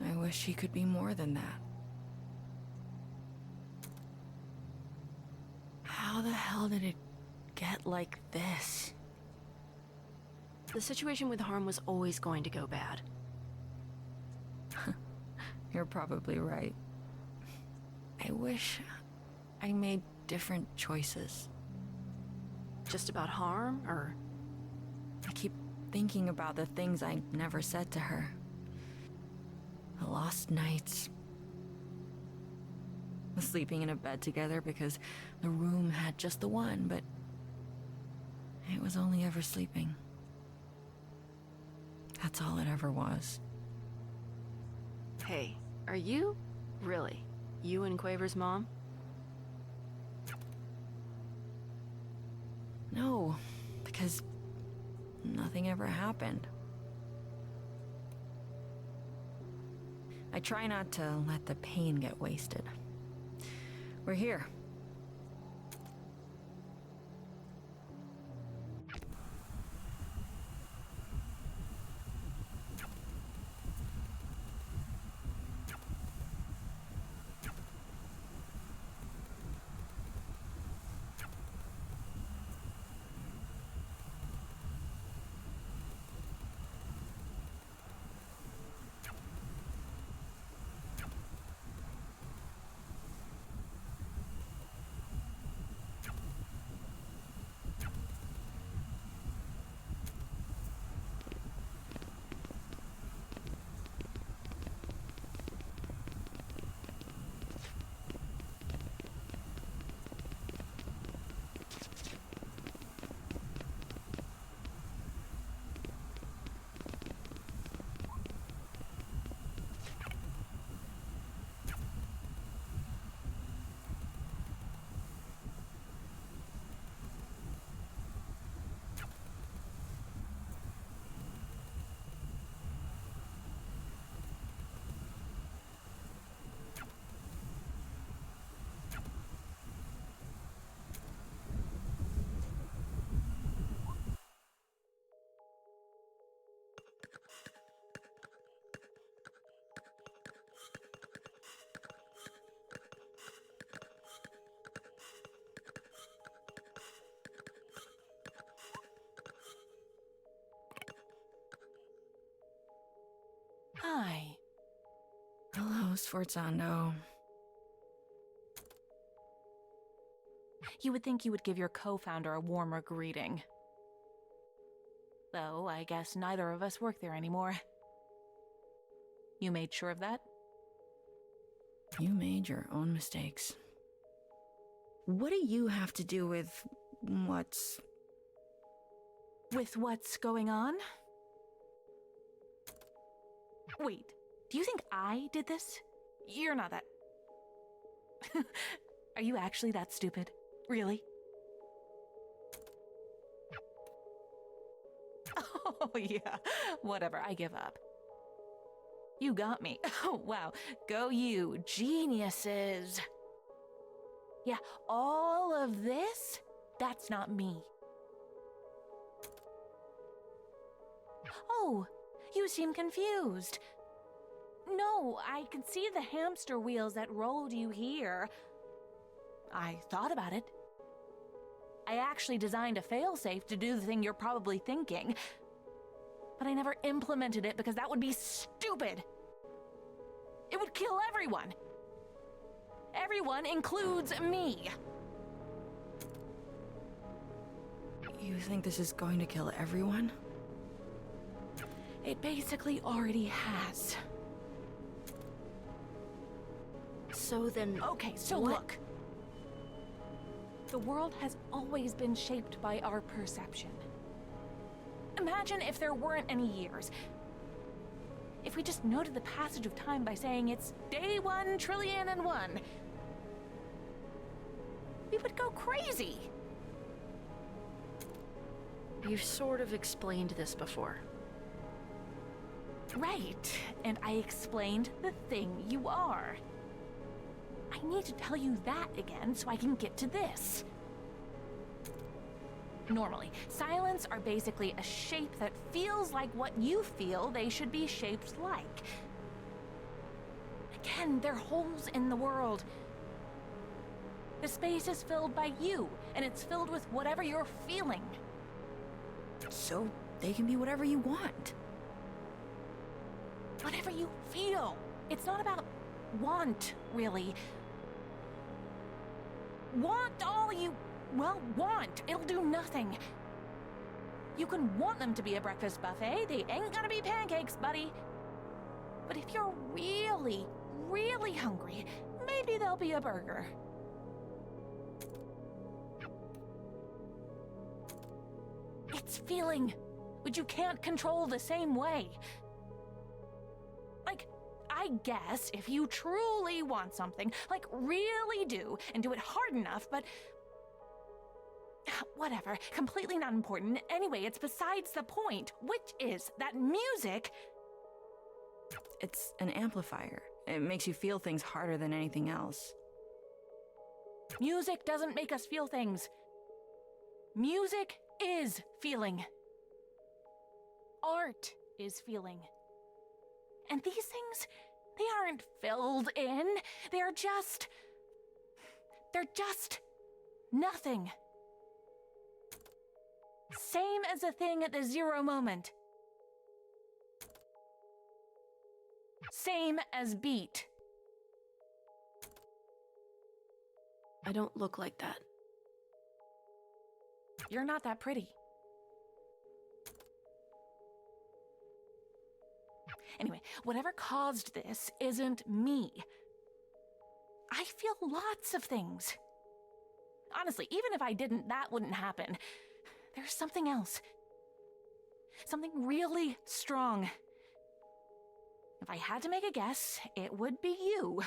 I wish he could be more than that. How the hell did it get like this? The situation with Harm was always going to go bad. You're probably right. I wish I made different choices. Just about Harm, or... I keep thinking about the things I never said to her. The lost nights. The sleeping in a bed together because the room had just the one, but it was only ever sleeping. That's all it ever was. Hey, are you? Really? You and Quaver's mom? No, because nothing ever happened. I try not to let the pain get wasted. We're here. Hi. Hello, Sforzando. You would think you would give your co-founder a warmer greeting. Though, I guess neither of us work there anymore. You made sure of that? You made your own mistakes. What do you have to do with what's... With what's going on? Wait, do you think I did this? You're not that... Are you actually that stupid? Really? Oh, yeah. Whatever, I give up. You got me. Oh, wow. Go you, geniuses. Yeah, all of this? That's not me. Oh, you seem confused. No, I can see the hamster wheels that rolled you here. I thought about it. I actually designed a failsafe to do the thing you're probably thinking. But I never implemented it because that would be stupid. It would kill everyone. Everyone includes me. You think this is going to kill everyone? It basically already has. So then... Okay, so what? look. The world has always been shaped by our perception. Imagine if there weren't any years. If we just noted the passage of time by saying it's day 1,000,000,001. We would go crazy. You've sort of explained this before. Right, and I explained the thing you are. I need to tell you that again so I can get to this. Normally, silents are basically a shape that feels like what you feel they should be shaped like. Again, they're holes in the world. The space is filled by you, and it's filled with whatever you're feeling. So they can be whatever you want. Whatever you feel. It's not about want, really. Want all you, well, want. It'll do nothing. You can want them to be a breakfast buffet. They ain't gonna be pancakes, buddy. But if you're really, really hungry, maybe they'll be a burger. It's feeling, which you can't control the same way. Like, I guess if you truly want something, like really do, and do it hard enough, but... whatever, completely not important. Anyway, it's besides the point, which is that music It's an amplifier. It makes you feel things harder than anything else. Music doesn't make us feel things. Music is feeling. Art is feeling. And these things, they aren't filled in. They're just nothing. Same as a thing at the zero moment. Same as beat. I don't look like that. You're not that pretty. Anyway, whatever caused this isn't me. I feel lots of things. Honestly, even if I didn't, that wouldn't happen. There's something else. Something really strong. If I had to make a guess, it would be you.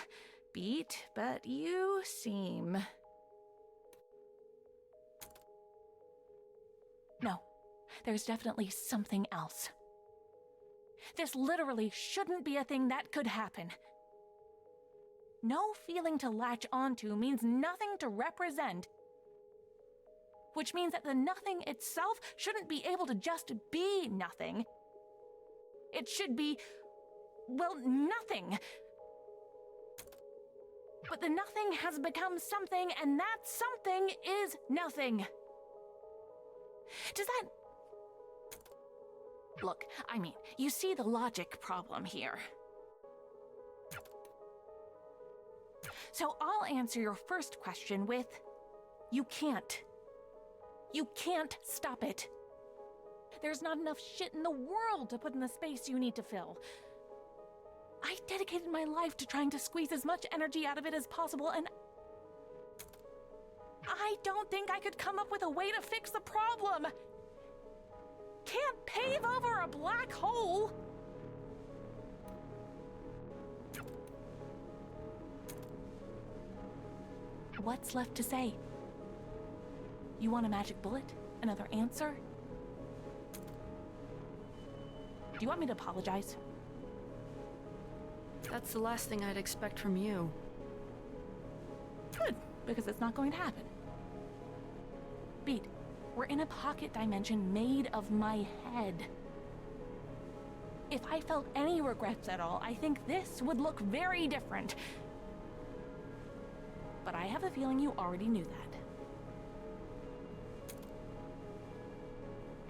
Beat, but you seem... No, there's definitely something else. This literally shouldn't be a thing that could happen. No feeling to latch onto means nothing to represent, which means that the nothing itself shouldn't be able to just be nothing. It should be, well, nothing. But the nothing has become something, and that something is nothing. Does that... Look, I mean, you see the logic problem here. So I'll answer your first question with, you can't. You can't stop it. There's not enough shit in the world to put in the space you need to fill. I dedicated my life to trying to squeeze as much energy out of it as possible, and I don't think I could come up with a way to fix the problem. Can't pave over a black hole. What's left to say? You want a magic bullet? Another answer? Do you want me to apologize? That's the last thing I'd expect from you. Good, because it's not going to happen. Beat, we're in a pocket dimension made of my head. If I felt any regrets at all, I think this would look very different. But I have a feeling you already knew that.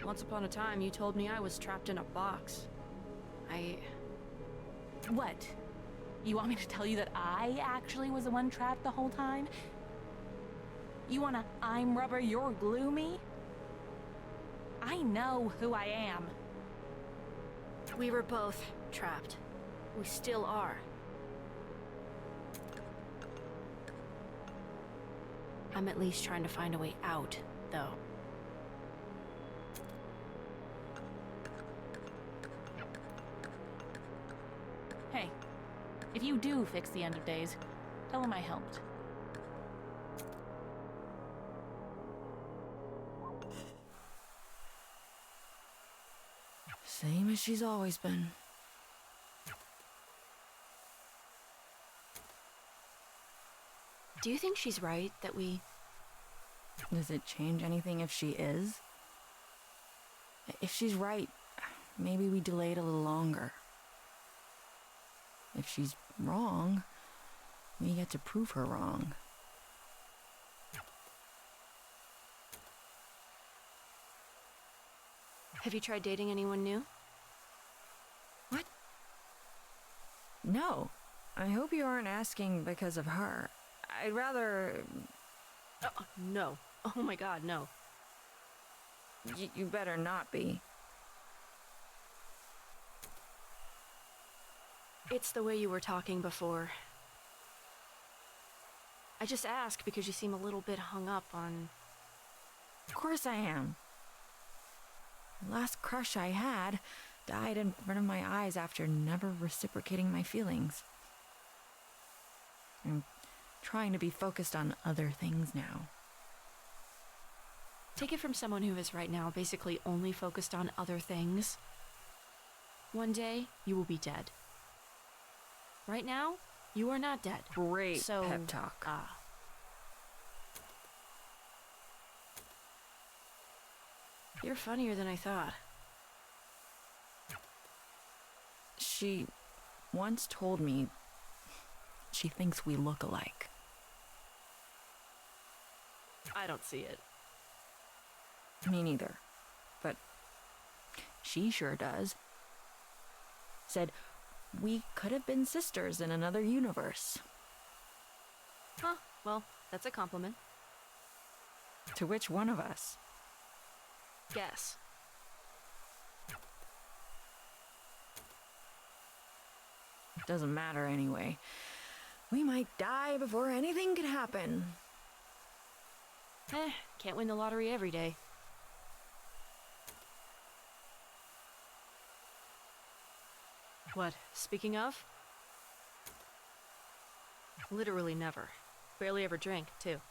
Once upon a time, you told me I was trapped in a box. What? You want me to tell you that I actually was the one trapped the whole time? You wanna I'm rubber, you're glue me? I know who I am. We were both trapped. We still are. I'm at least trying to find a way out, though. Hey, if you do fix the end of days, tell him I helped. Same as she's always been. Do you think she's right that we... Does it change anything if she is? If she's right, maybe we delay it a little longer. If she's wrong, we get to prove her wrong. Have you tried dating anyone new? What? No. I hope you aren't asking because of her. I'd rather... No. Oh my god, no. You better not be. It's the way you were talking before. I just ask because you seem a little bit hung up on... Of course I am. The last crush I had died in front of my eyes after never reciprocating my feelings. I'm trying to be focused on other things now. Take it from someone who is right now basically only focused on other things. One day, you will be dead. Right now, you are not dead. Great So, pep talk. You're funnier than I thought. She once told me she thinks we look alike. I don't see it. Me neither. But she sure does. Said we could have been sisters in another universe. Huh, well, that's a compliment. To which one of us? Guess. Doesn't matter anyway. We might die before anything could happen. Can't win the lottery every day. What, speaking of? Literally never. Barely ever drank, too.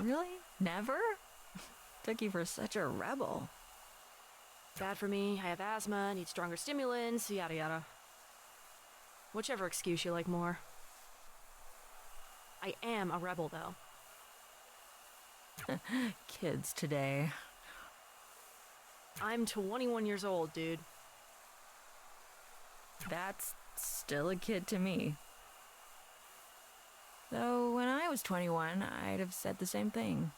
Really? Never? Took you for such a rebel. Bad for me, I have asthma, need stronger stimulants, yada yada. Whichever excuse you like more. I am a rebel, though. Kids today. I'm 21 years old, dude. That's still a kid to me. Though when I was 21, I'd have said the same thing.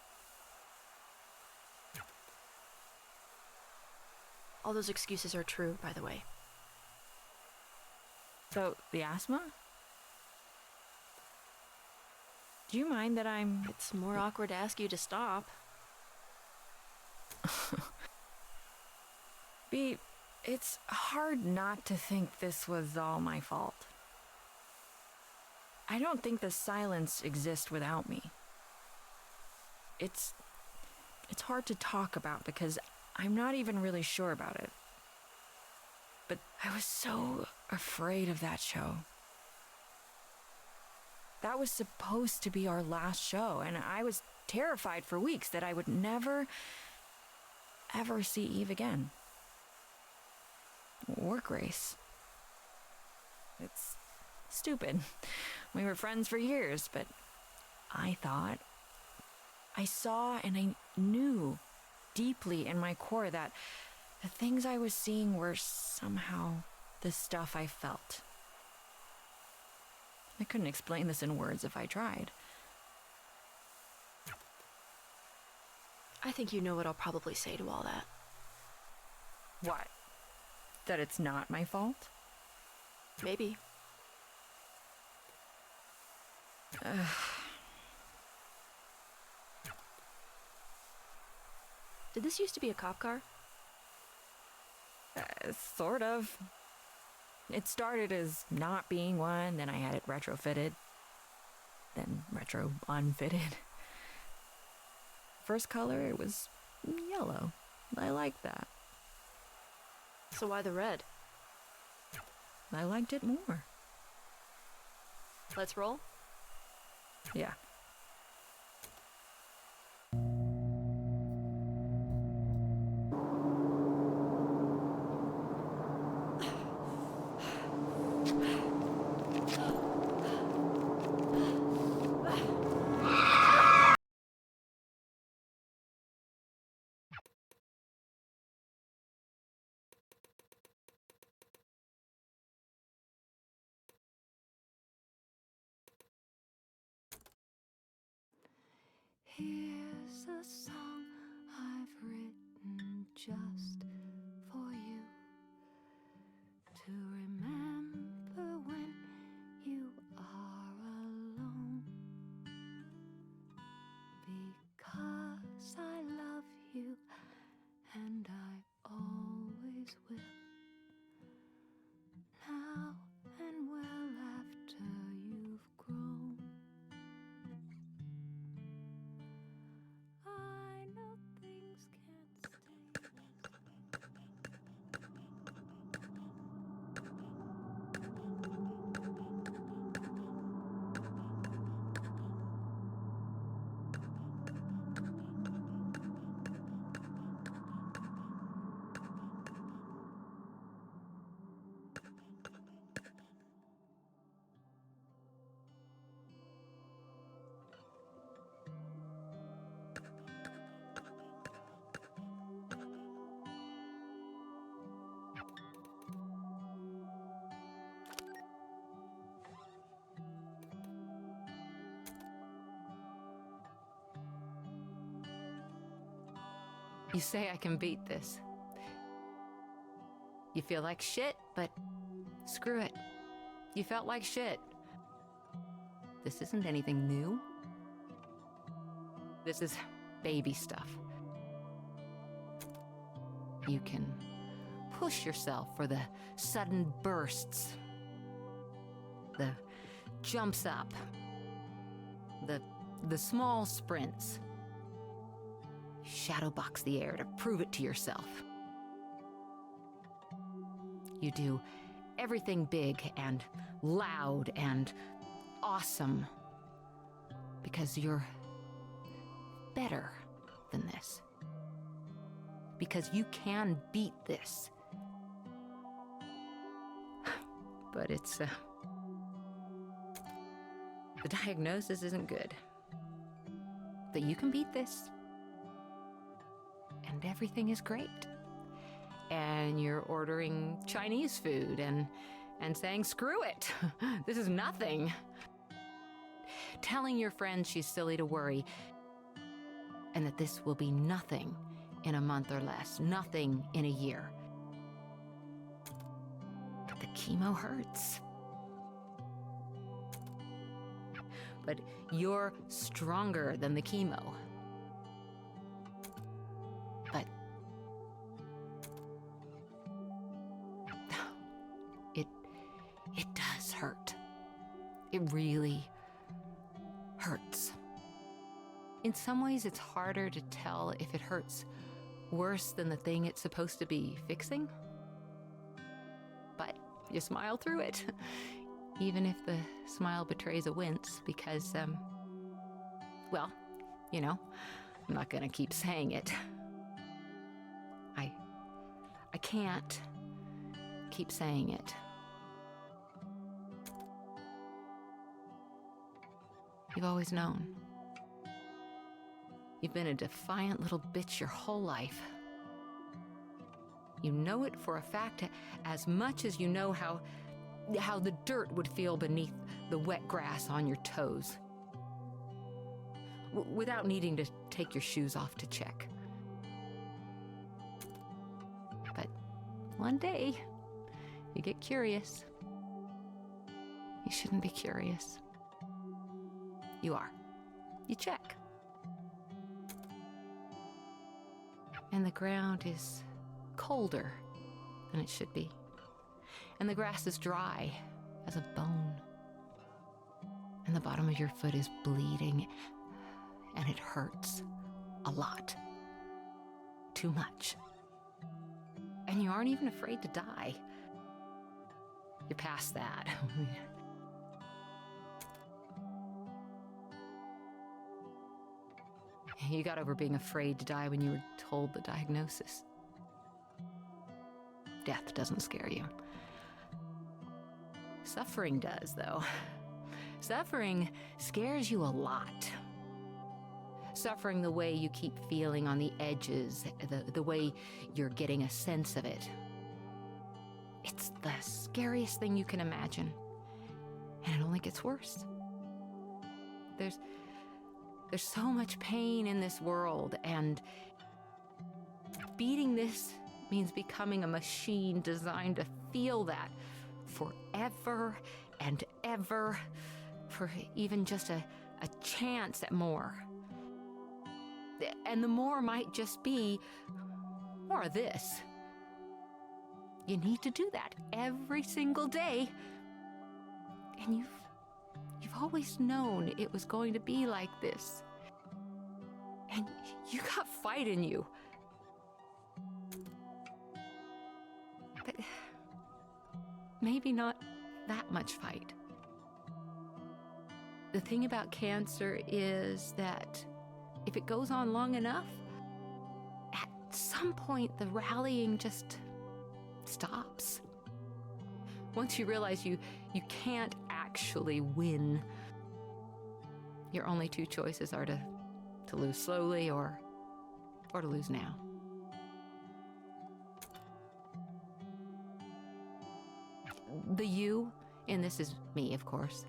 All those excuses are true, by the way. So, the asthma? Do you mind that I'm... It's more awkward to ask you to stop. Beat, it's hard not to think this was all my fault. I don't think the silence exists without me. It's hard to talk about because I'm not even really sure about it. But I was so afraid of that show. That was supposed to be our last show, and I was terrified for weeks that I would never, ever see Eve again. Or Grace. It's stupid. We were friends for years, but I thought, I saw and I knew deeply in my core that the things I was seeing were somehow the stuff I felt. I couldn't explain this in words if I tried. I think you know what I'll probably say to all that. What? That it's not my fault? Maybe. Did this used to be a cop car? Sort of. It started as not being one, then I had it retrofitted, then retro unfitted. First color, it was yellow. I liked that. So why the red? I liked it more. Let's roll? Yeah. Here's a song I've written just for you to remember when you are alone, because I love you and I always will, now and well after you've grown. I know things can't stay the same. You say I can beat this. You feel like shit, but screw it. You felt like shit. This isn't anything new. This is baby stuff. You can push yourself for the sudden bursts, the jumps up, the small sprints. Shadowbox the air to prove it to yourself. You do everything big and loud and awesome because you're better than this. Because you can beat this. But it's, the diagnosis isn't good. That you can beat this. And everything is great. And you're ordering Chinese food and saying, screw it, this is nothing. Telling your friend she's silly to worry, and that this will be nothing in a month or less, nothing in a year. But the chemo hurts. But you're stronger than the chemo. But it does hurt. It really hurts. In some ways, it's harder to tell if it hurts worse than the thing it's supposed to be fixing. But you smile through it, even if the smile betrays a wince, because, well, you know, I'm not gonna keep saying it. I can't keep saying it. You've always known. You've been a defiant little bitch your whole life. You know it for a fact as much as you know how the dirt would feel beneath the wet grass on your toes. Without needing to take your shoes off to check. But one day, you get curious. You shouldn't be curious. You are. You check. And the ground is colder than it should be. And the grass is dry as a bone. And the bottom of your foot is bleeding. And it hurts a lot. Too much. And you aren't even afraid to die. You're past that. You got over being afraid to die when you were told the diagnosis. Death doesn't scare you. Suffering does, though. Suffering scares you a lot. Suffering the way you keep feeling on the edges, the way you're getting a sense of it. It's the scariest thing you can imagine. And it only gets worse. There's so much pain in this world, and beating this means becoming a machine designed to feel that forever and ever, for even just a chance at more. And the more might just be more of this. You need to do that every single day. And you've always known it was going to be like this. And you got fight in you. But maybe not that much fight. The thing about cancer is that if it goes on long enough, at some point the rallying just stops. Once you realize you can't actually win, your only two choices are to lose slowly or to lose now. The you in this is me, of course.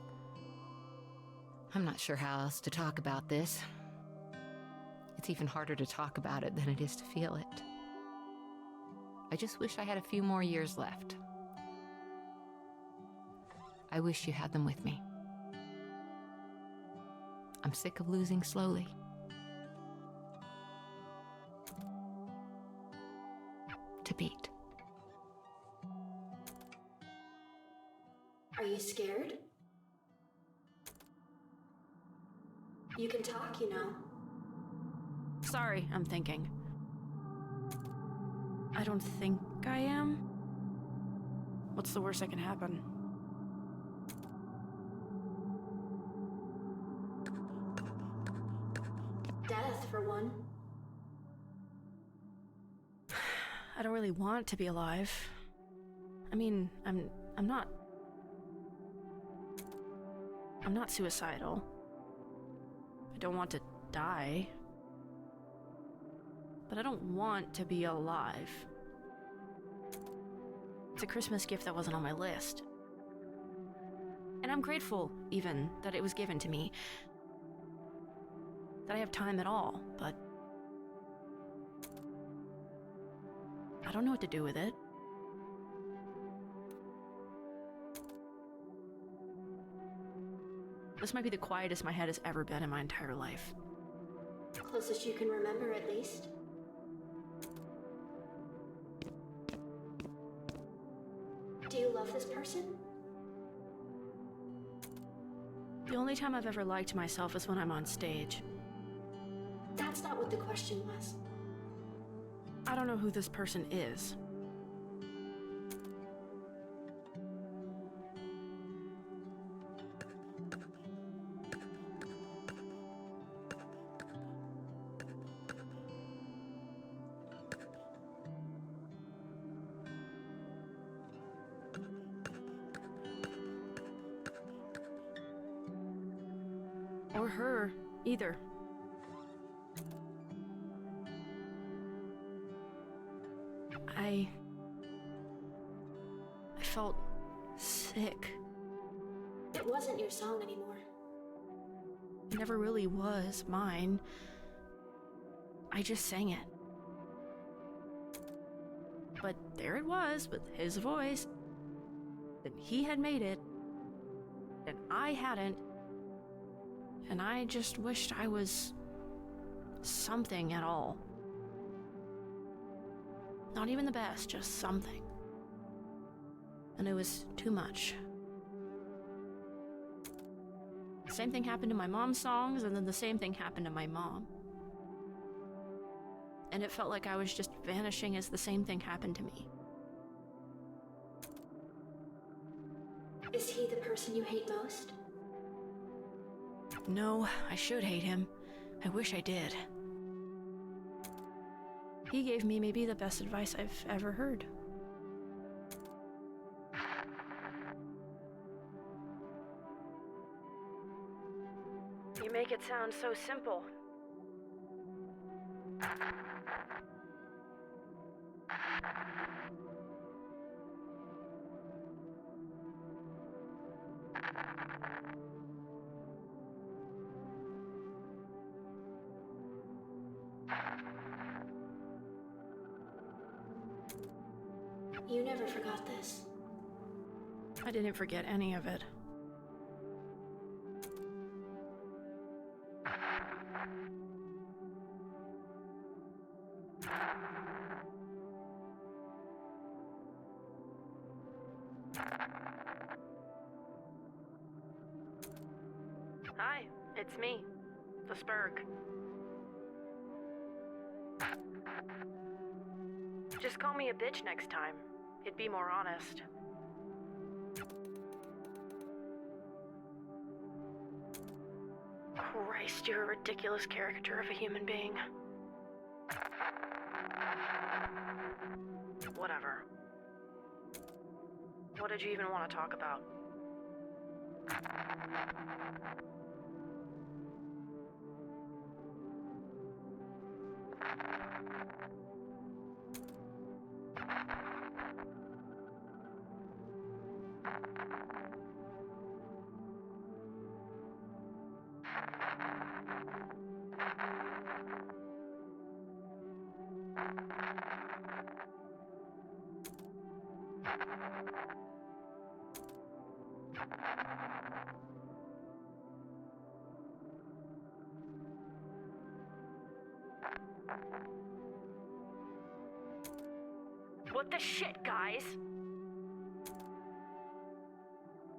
I'm not sure how else to talk about this. It's even harder to talk about it than it is to feel it. I just wish I had a few more years left. I wish you had them with me. I'm sick of losing slowly. To Pete. Are you scared? You can talk, you know. Sorry, I'm thinking. I don't think I am. What's the worst that can happen? Death, for one. I don't really want to be alive. I mean, I'm not suicidal. I don't want to die. But I don't want to be alive. It's a Christmas gift that wasn't on my list. And I'm grateful, even, that it was given to me. That I have time at all, but I don't know what to do with it. This might be the quietest my head has ever been in my entire life. Closest you can remember, at least. Do you love this person? The only time I've ever liked myself is when I'm on stage. That's not what the question was. I don't know who this person is. Or her, either. I felt sick. It wasn't your song anymore. It never really was mine. I just sang it. But there it was, with his voice. And he had made it. And I hadn't. And I just wished I was something at all. Not even the best, just something. And it was too much. The same thing happened to my mom's songs, and then the same thing happened to my mom. And it felt like I was just vanishing as the same thing happened to me. Is he the person you hate most? No, I should hate him. I wish I did. He gave me maybe the best advice I've ever heard. You make it sound so simple. You never forgot this. I didn't forget any of it. Hi, it's me, the Spurg. Just call me a bitch next time. It'd be more honest. Christ, you're a ridiculous caricature of a human being. Whatever. What did you even want to talk about? What the shit, guys?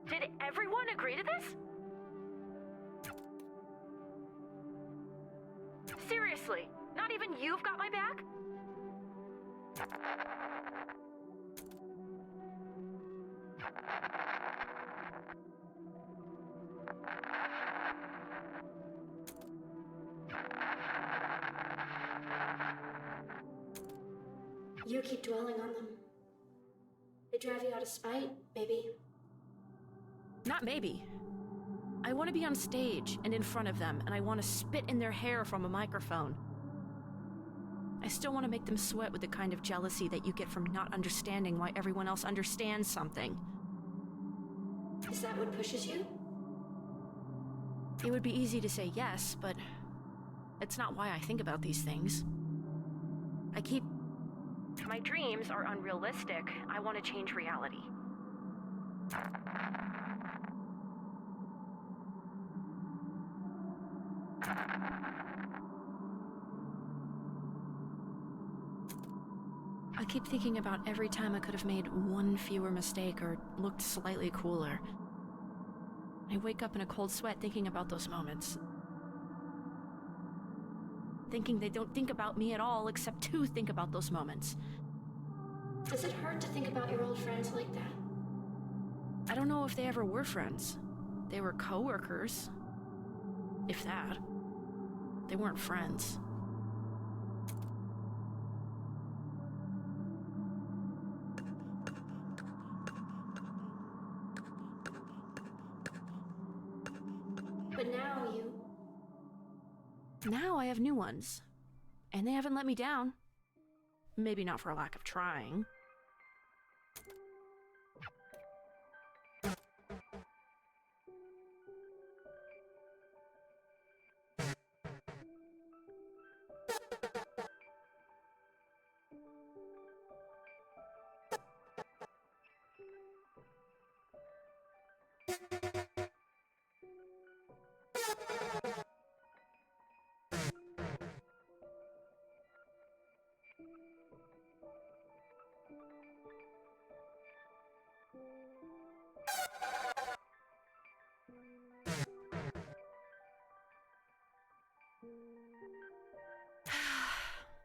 Did everyone agree to this? Seriously, not even you've got my back? You keep dwelling on them. They drive you out of spite, maybe. Not maybe. I want to be on stage and in front of them, and I want to spit in their hair from a microphone. I still want to make them sweat with the kind of jealousy that you get from not understanding why everyone else understands something. Is that what pushes you? It would be easy to say yes, but it's not why I think about these things. My dreams are unrealistic. I want to change reality. I keep thinking about every time I could have made one fewer mistake or looked slightly cooler. I wake up in a cold sweat thinking about those moments. Thinking they don't think about me at all except to think about those moments. Does it hurt to think about your old friends like that? I don't know if they ever were friends. They were coworkers. If that. They weren't friends. But now you... Now I have new ones. And they haven't let me down. Maybe not for a lack of trying.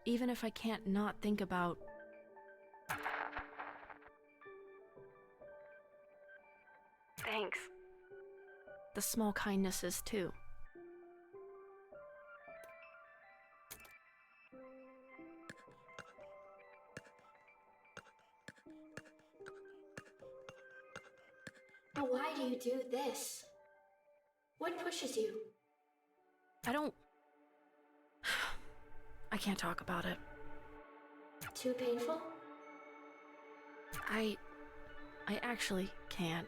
Even if I can't not think about... Thanks. The small kindnesses, too. But why do you do this? What pushes you? I can't talk about it. Too painful? I actually can't.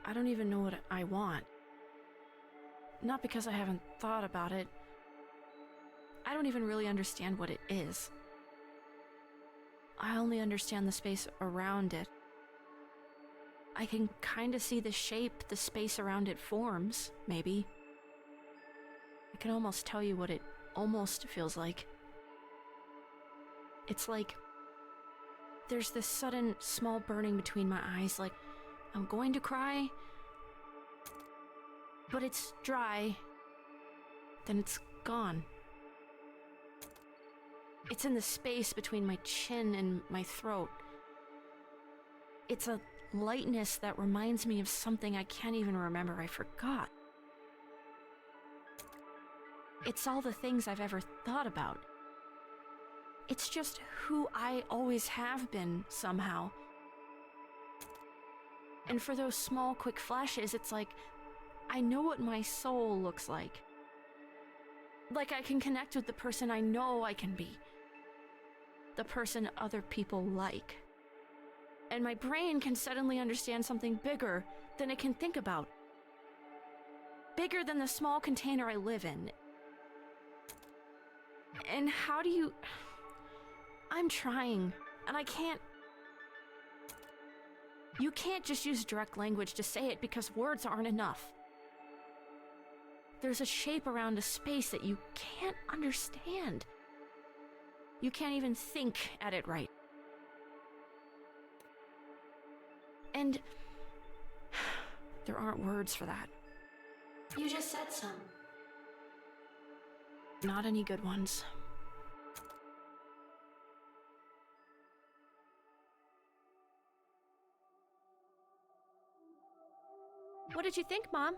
I don't even know what I want. Not because I haven't thought about it. I don't even really understand what it is. I only understand the space around it. I can kind of see the shape the space around it forms, maybe. I can almost tell you what it almost feels like. It's like there's this sudden small burning between my eyes, like I'm going to cry, but it's dry, then it's gone. It's in the space between my chin and my throat. It's a lightness that reminds me of something I can't even remember I forgot. It's all the things I've ever thought about. It's just who I always have been, somehow. And for those small, quick flashes, it's like, I know what my soul looks like. Like I can connect with the person I know I can be. The person other people like. And my brain can suddenly understand something bigger than it can think about. Bigger than the small container I live in. And how do you I'm trying, and I can't. You can't just use direct language to say it because words aren't enough. There's a shape around a space that you can't understand. You can't even think at it right. And there aren't words for that. You just said some. Not any good ones. What did you think, Mom?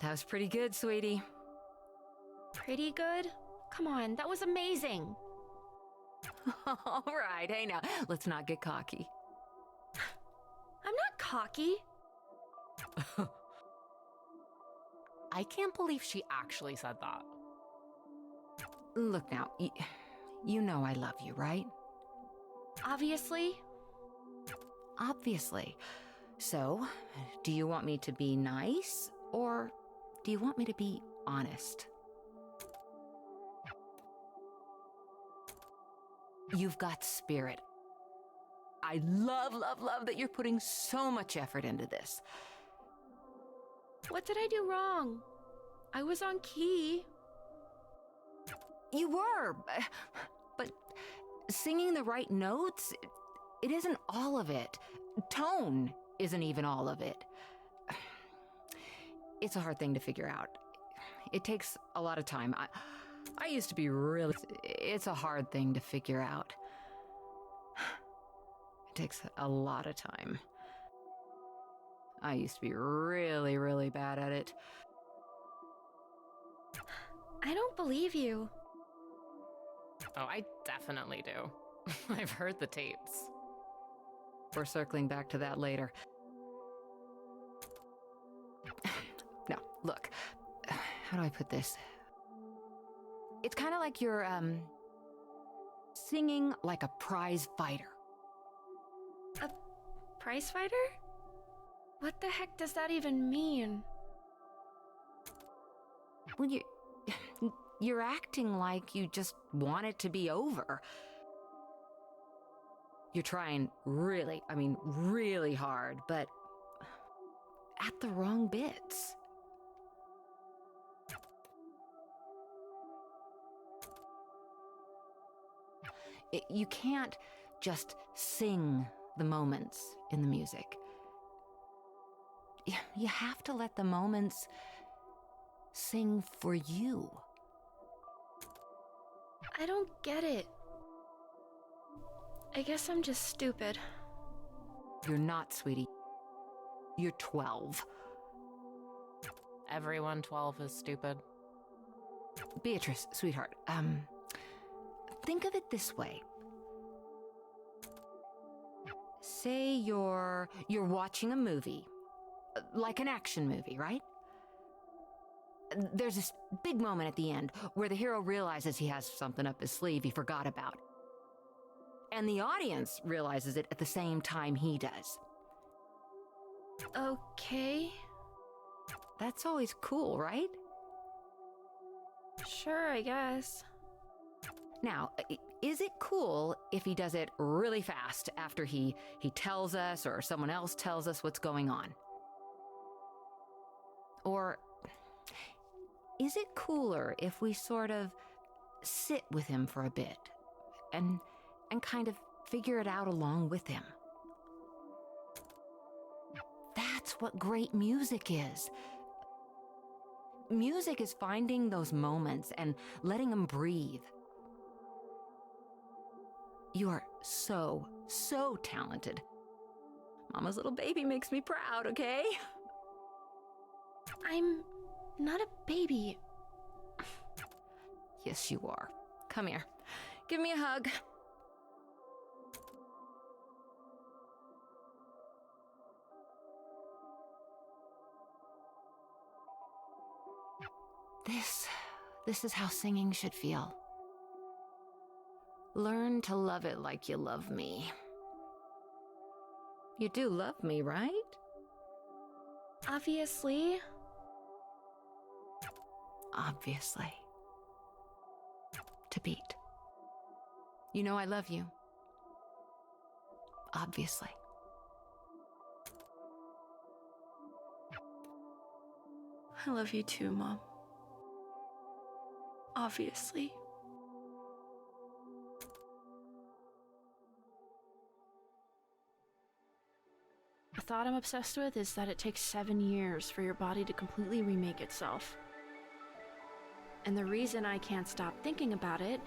That was pretty good, sweetie. Pretty good? Come on, that was amazing. All right, hey now, let's not get cocky. I'm not cocky. I can't believe she actually said that. Look now, you know I love you, right? Obviously. Obviously. So, do you want me to be nice, or do you want me to be honest? You've got spirit. I love that you're putting so much effort into this. What did I do wrong? I was on key. You were, but singing the right notes, it isn't all of it. Tone isn't even all of it. It's a hard thing to figure out. It takes a lot of time. I used to be really... It's a hard thing to figure out. It takes a lot of time. I used to be really bad at it. I don't believe you. Oh, I definitely do. I've heard the tapes. We're circling back to that later. No, look. How do I put this? It's kind of like you're, singing like a prize fighter. A prize fighter? What the heck does that even mean? Well, you're acting like you just want it to be over. You're trying really hard, but at the wrong bits. You can't just sing the moments in the music. You have to let the moments sing for you. I don't get it. I guess I'm just stupid. You're not, sweetie. You're 12. Everyone 12 is stupid. Beatrice, sweetheart, think of it this way. Say you're watching a movie, like an action movie, right? There's this big moment at the end where the hero realizes he has something up his sleeve he forgot about. And the audience realizes it at the same time he does. Okay. That's always cool, right? Sure, I guess. Now, is it cool if he does it really fast after he tells us or someone else tells us what's going on? Or is it cooler if we sort of sit with him for a bit and kind of figure it out along with him? That's what great music is. Music is finding those moments and letting them breathe. You are so talented. Mama's little baby makes me proud, okay? I'm not a baby. Yes, you are. Come here. Give me a hug. This is how singing should feel. Learn to love it like you love me. You do love me, right? Obviously. Obviously. To beat. You know I love you. Obviously. I love you too, Mom. Obviously. The thought I'm obsessed with is that it takes 7 years for your body to completely remake itself. And the reason I can't stop thinking about it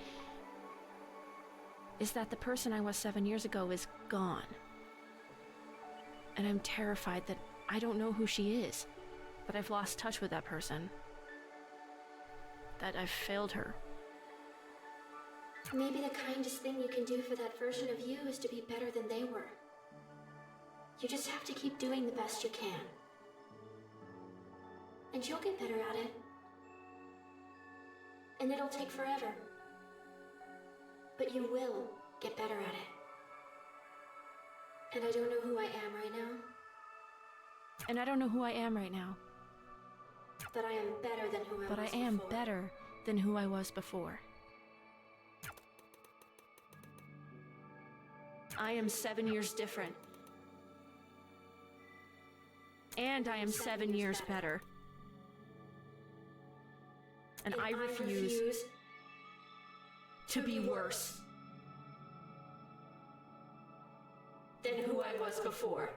is that the person I was 7 years ago is gone. And I'm terrified that I don't know who she is, that I've lost touch with that person, that I've failed her. Maybe the kindest thing you can do for that version of you is to be better than they were. You just have to keep doing the best you can. And you'll get better at it. And it'll take forever. But you will get better at it. And I don't know who I am right now. And I don't know who I am right now. But I am better than who I was before. But I am better than who I was before. I am 7 years different. And I am 7 years better. And I refuse to be worse than who I was before.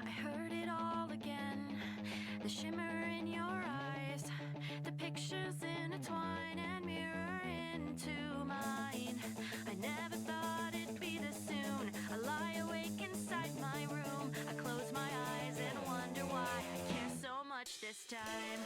I heard it all again, the shimmer in your eyes, the pictures intertwine and mirror into mine. I never thought it'd be this soon. I lie awake inside my room. I close my eyes and wonder why I care so much this time.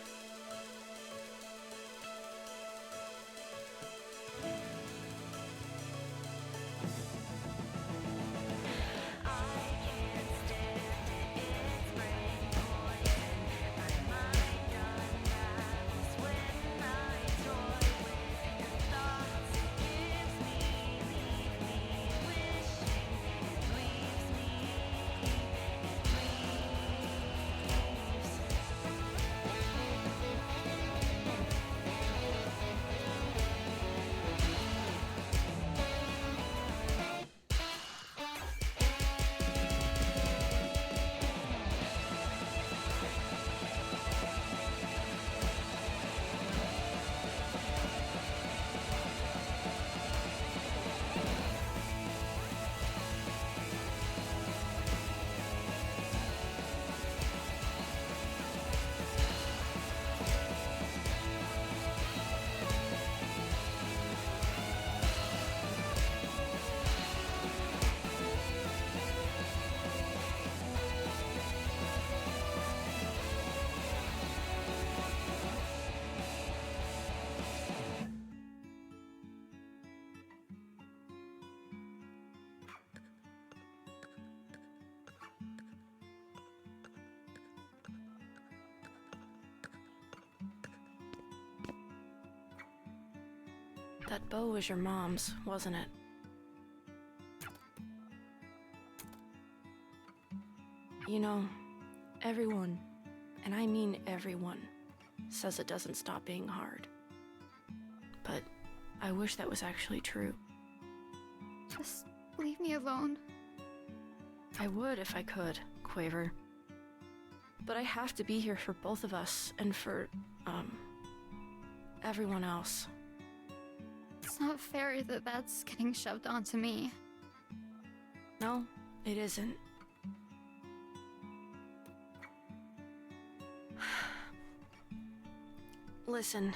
That bow was your mom's, wasn't it? You know, everyone, and I mean everyone, says it doesn't stop being hard. But I wish that was actually true. Just leave me alone. I would if I could, Quaver. But I have to be here for both of us and for, everyone else. It's not fair that that's getting shoved onto me. No, it isn't. Listen.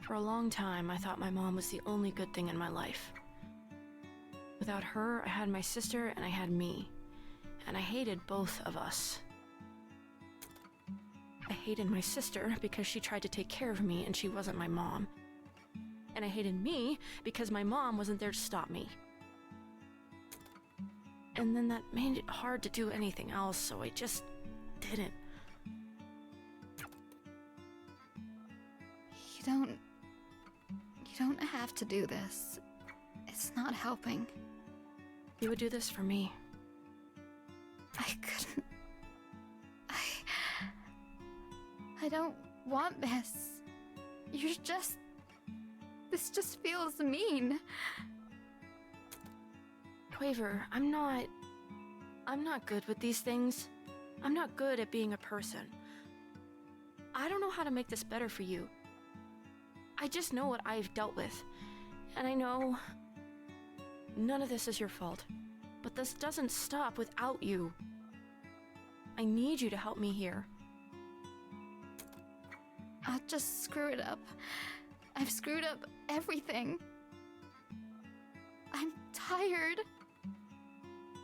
For a long time, I thought my mom was the only good thing in my life. Without her, I had my sister and I had me. And I hated both of us. I hated my sister because she tried to take care of me and she wasn't my mom. And I hated me because my mom wasn't there to stop me. And then that made it hard to do anything else, so I just didn't. You don't have to do this. It's not helping. You would do this for me. I couldn't. I don't want this. This just feels mean. Quaver, I'm not good with these things. I'm not good at being a person. I don't know how to make this better for you. I just know what I've dealt with. And I know none of this is your fault. But this doesn't stop without you. I need you to help me here. I'll just screw it up. I've screwed up everything. I'm tired.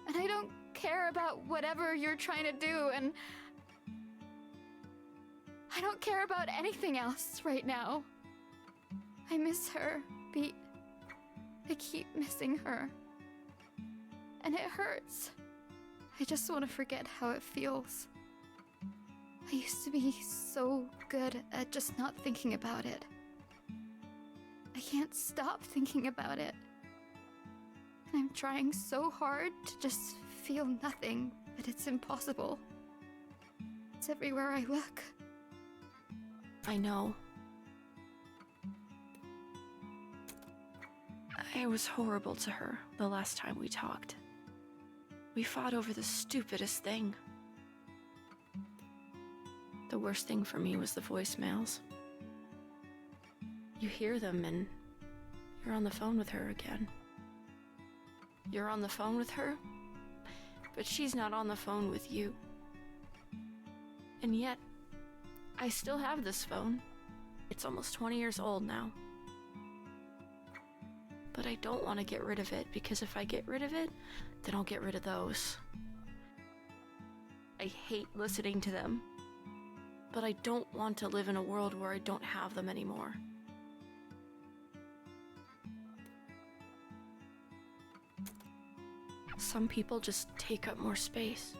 And I don't care about whatever you're trying to do, and I don't care about anything else right now. I miss her, Pete. I keep missing her. And it hurts. I just want to forget how it feels. I used to be so good at just not thinking about it. I can't stop thinking about it. And I'm trying so hard to just feel nothing, but it's impossible. It's everywhere I look. I know. I was horrible to her the last time we talked. We fought over the stupidest thing. The worst thing for me was the voicemails. You hear them and you're on the phone with her again. You're on the phone with her, but she's not on the phone with you. And yet, I still have this phone. It's almost 20 years old now. But I don't want to get rid of it, because if I get rid of it, then I'll get rid of those. I hate listening to them. But I don't want to live in a world where I don't have them anymore. Some people just take up more space.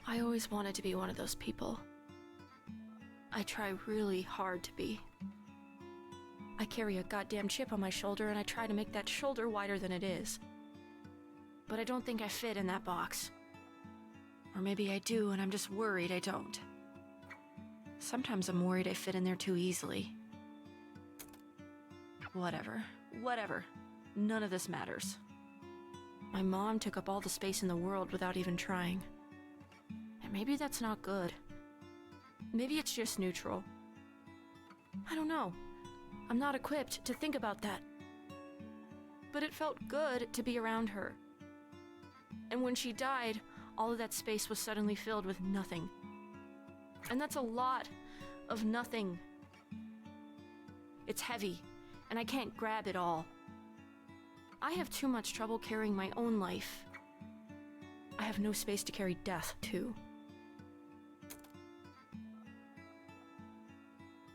I always wanted to be one of those people. I try really hard to be. I carry a goddamn chip on my shoulder and I try to make that shoulder wider than it is. But I don't think I fit in that box. Or maybe I do and I'm just worried I don't. Sometimes I'm worried I fit in there too easily. Whatever. None of this matters. My mom took up all the space in the world without even trying. And maybe that's not good. Maybe it's just neutral. I don't know. I'm not equipped to think about that. But it felt good to be around her. And when she died, all of that space was suddenly filled with nothing. And that's a lot of nothing. It's heavy, and I can't grab it all. I have too much trouble carrying my own life. I have no space to carry death, too.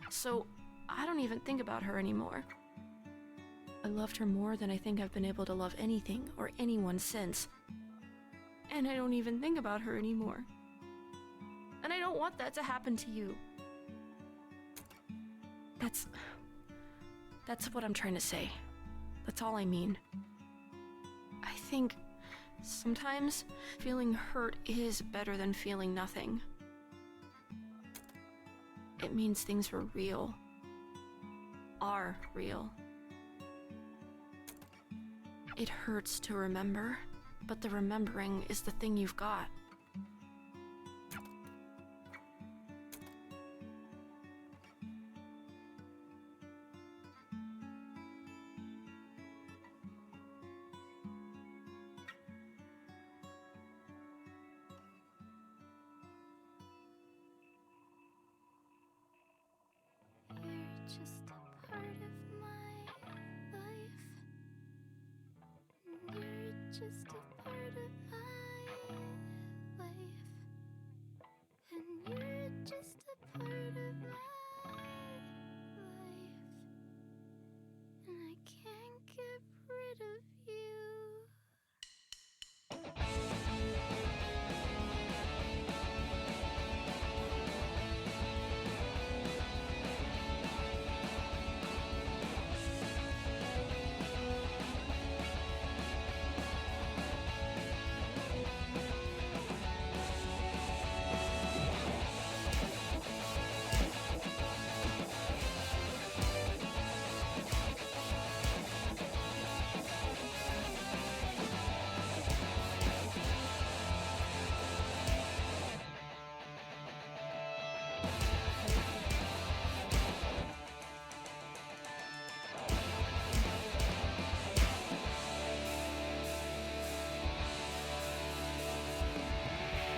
So, I don't even think about her anymore. I loved her more than I think I've been able to love anything or anyone since. And I don't even think about her anymore. And I don't want that to happen to you. That's what I'm trying to say. That's all I mean. I think sometimes feeling hurt is better than feeling nothing. It means things were real. Are real. It hurts to remember, but the remembering is the thing you've got. just a part of my life, and you're just a part of my life, and I can't get rid of you.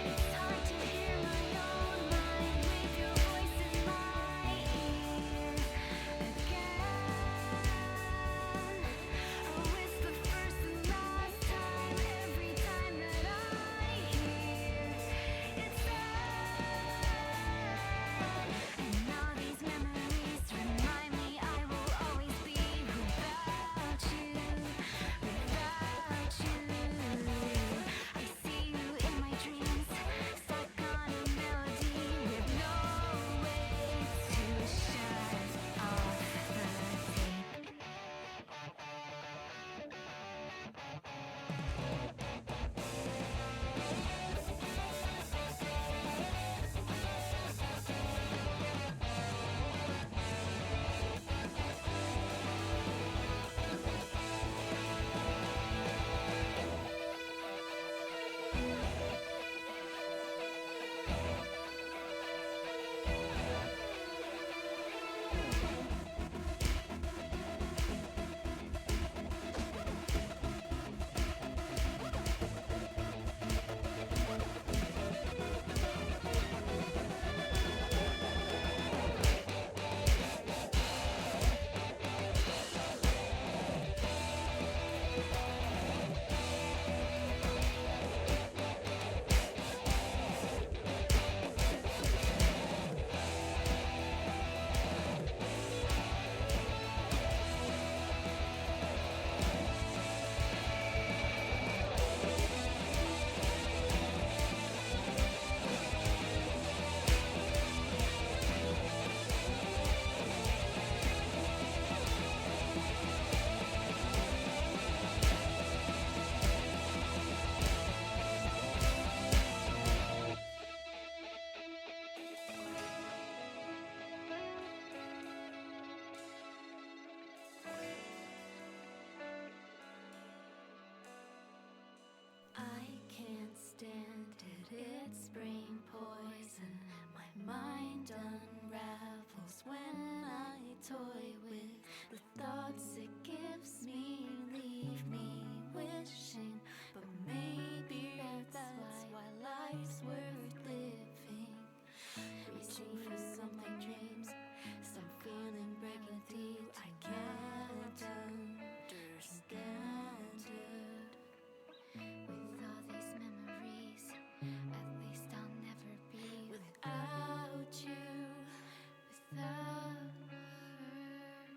It's hard to hear my own mind with your voice in my ear again. Oh, it's the first and last time. Every time that I hear it said, and all these memories remind me I will always be without you, without you. I see you in my dreams, stuck on a melody with no way to shut off the tape. I can't stand it, it's brain poison. My mind unravels when I toy with the thoughts it gives me, leave me wishing. But maybe that's why life's worth living. Reaching for something dreams, some feeling breaking through. I can't understand it. With all these memories, at least I'll never be without you, without her.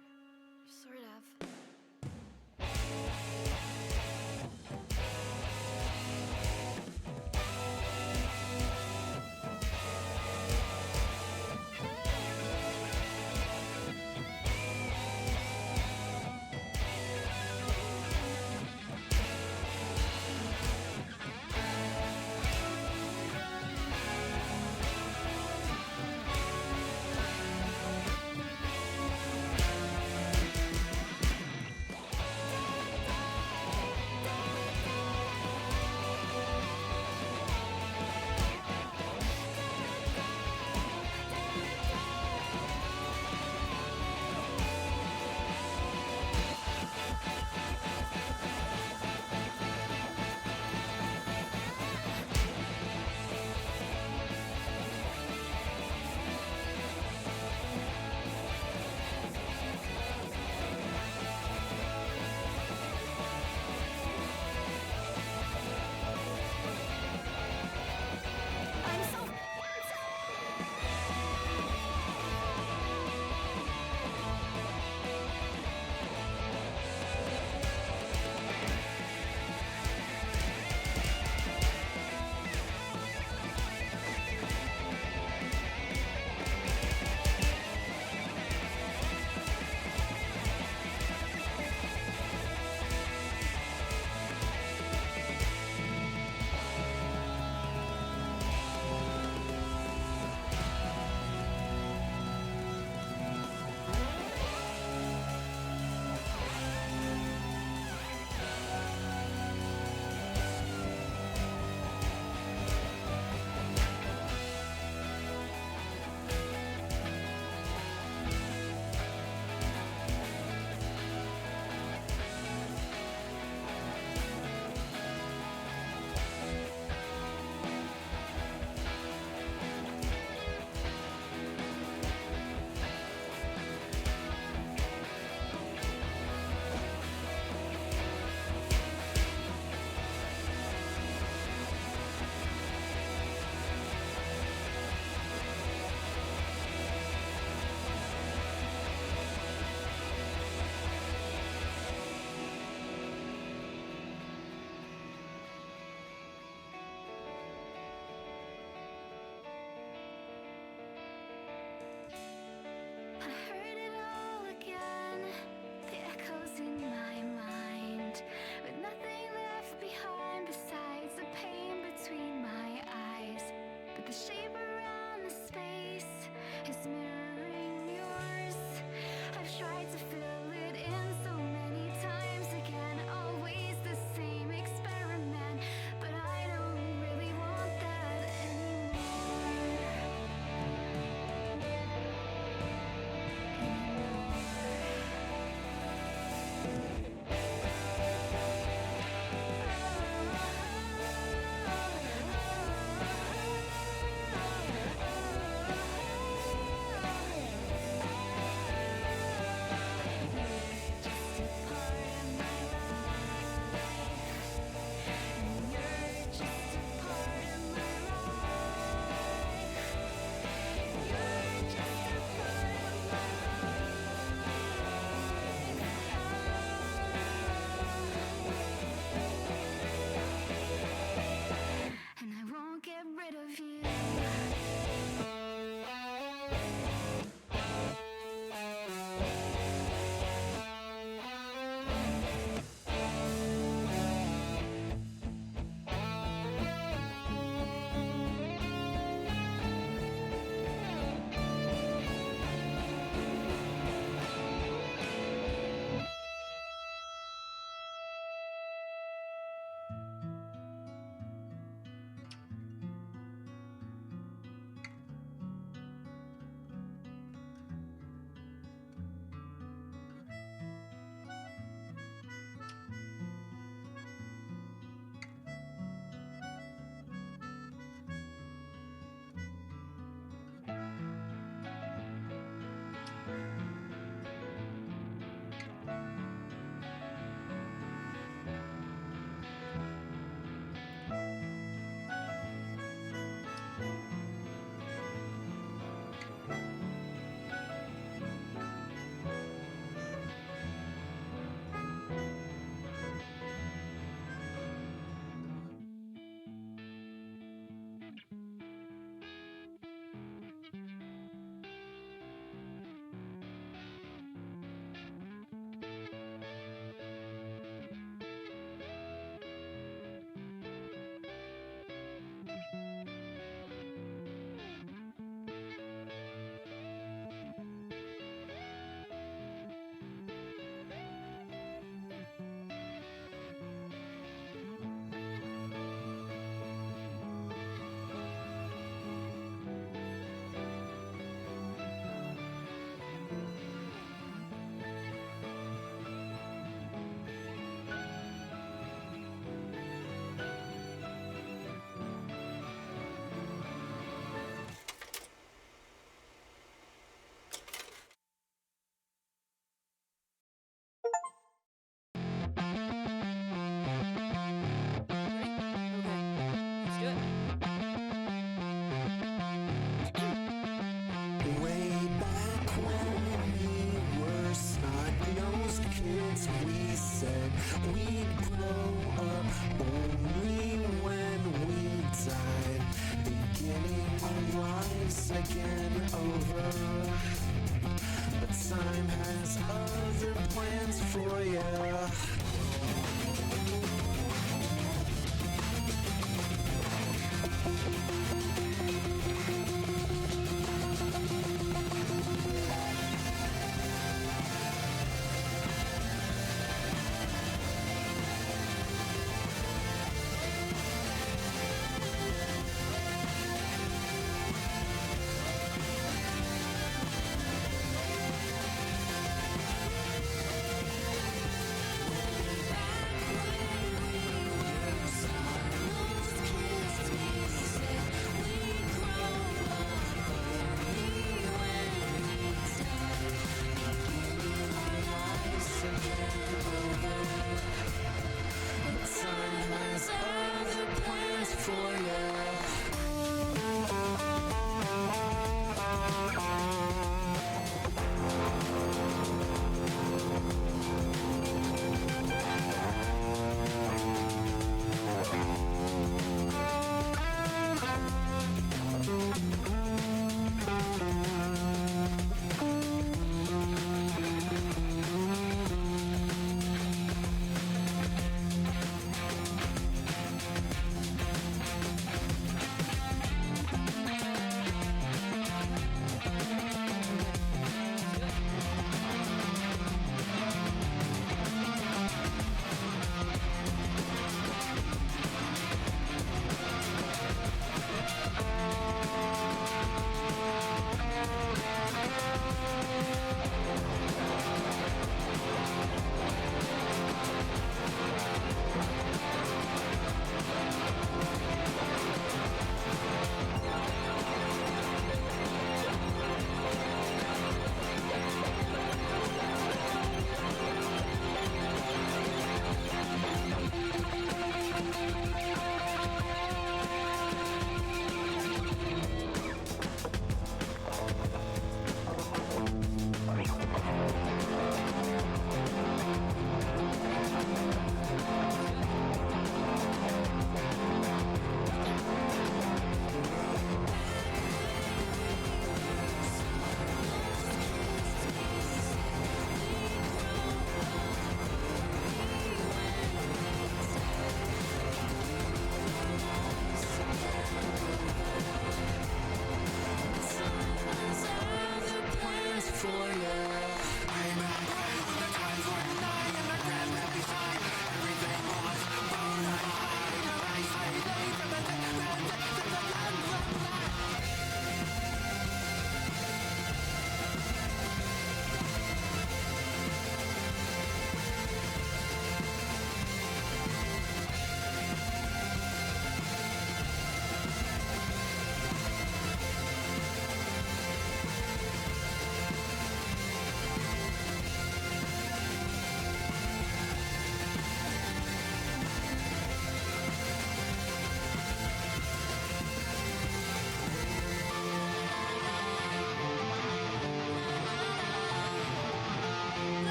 I heard it all again, the echoes in my mind, with nothing left behind besides the pain between my eyes. But the shape around the space is mirroring yours. I've tried to fill it in so many times again, always the same experiment, but I don't really want that anymore.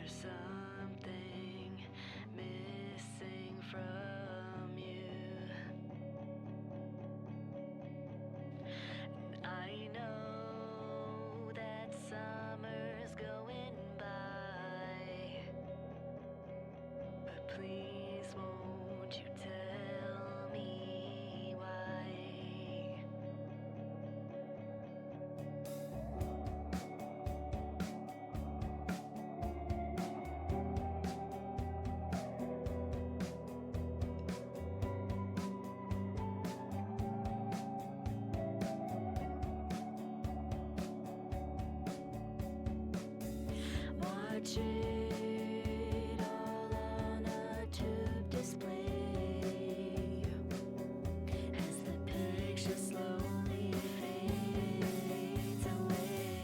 something missing from you. I know that summer's going by, but please won't you tell me why? Watch it all on a tube display as the picture slowly fades away.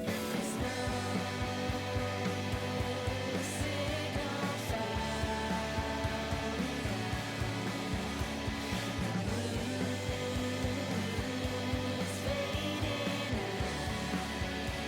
There's no signal found. The blue is fading out.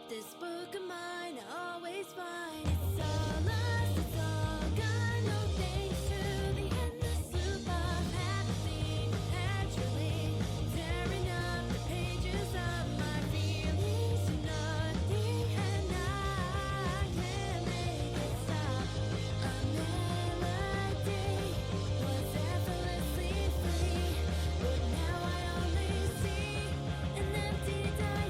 This book of mine I always find it's all lost, it's all gone. No thanks to the endless loop of happening naturally, tearing up the pages of my feelings to nothing, and I can't make it stop. A melody was effortlessly free, but now I only see an empty diary.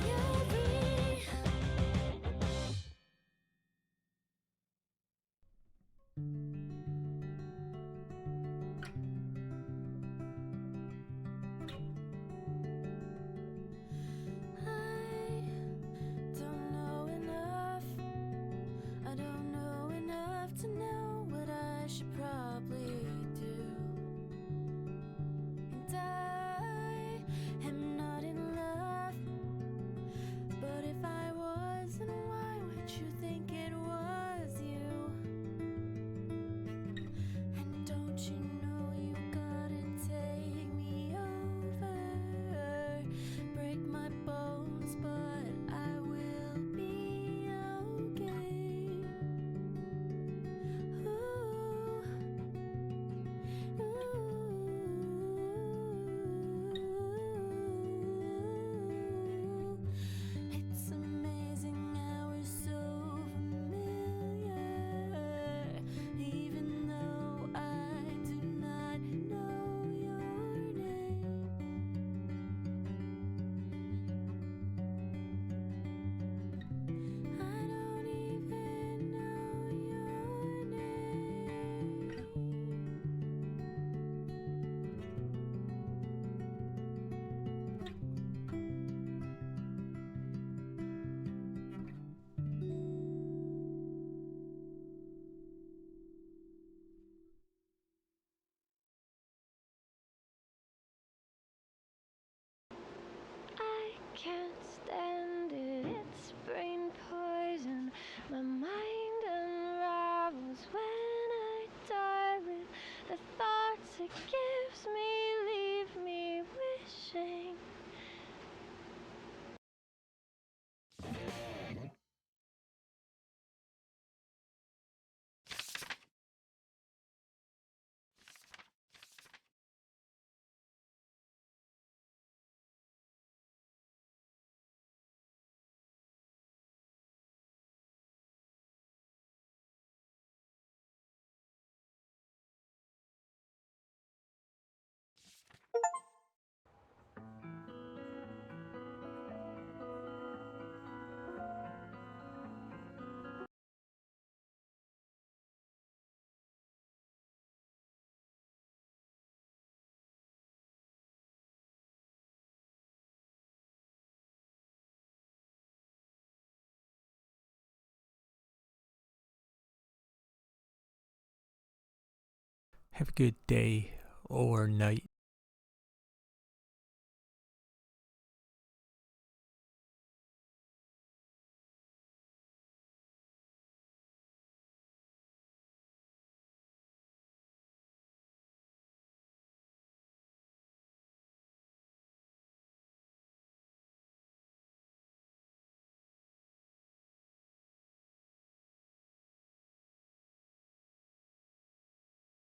I don't know enough to know what I should probably do. And I am not in love, but if I was, then why would you think it was you? And don't you know you gotta take me over, break my bones, but I will be okay. It's amazing how we're so familiar, even though I do not know your name. I don't even know your name. I can't stand it, it's brain poison. My mind unravels when I die with the thoughts it gives me, leave me wishing. Have a good day or night.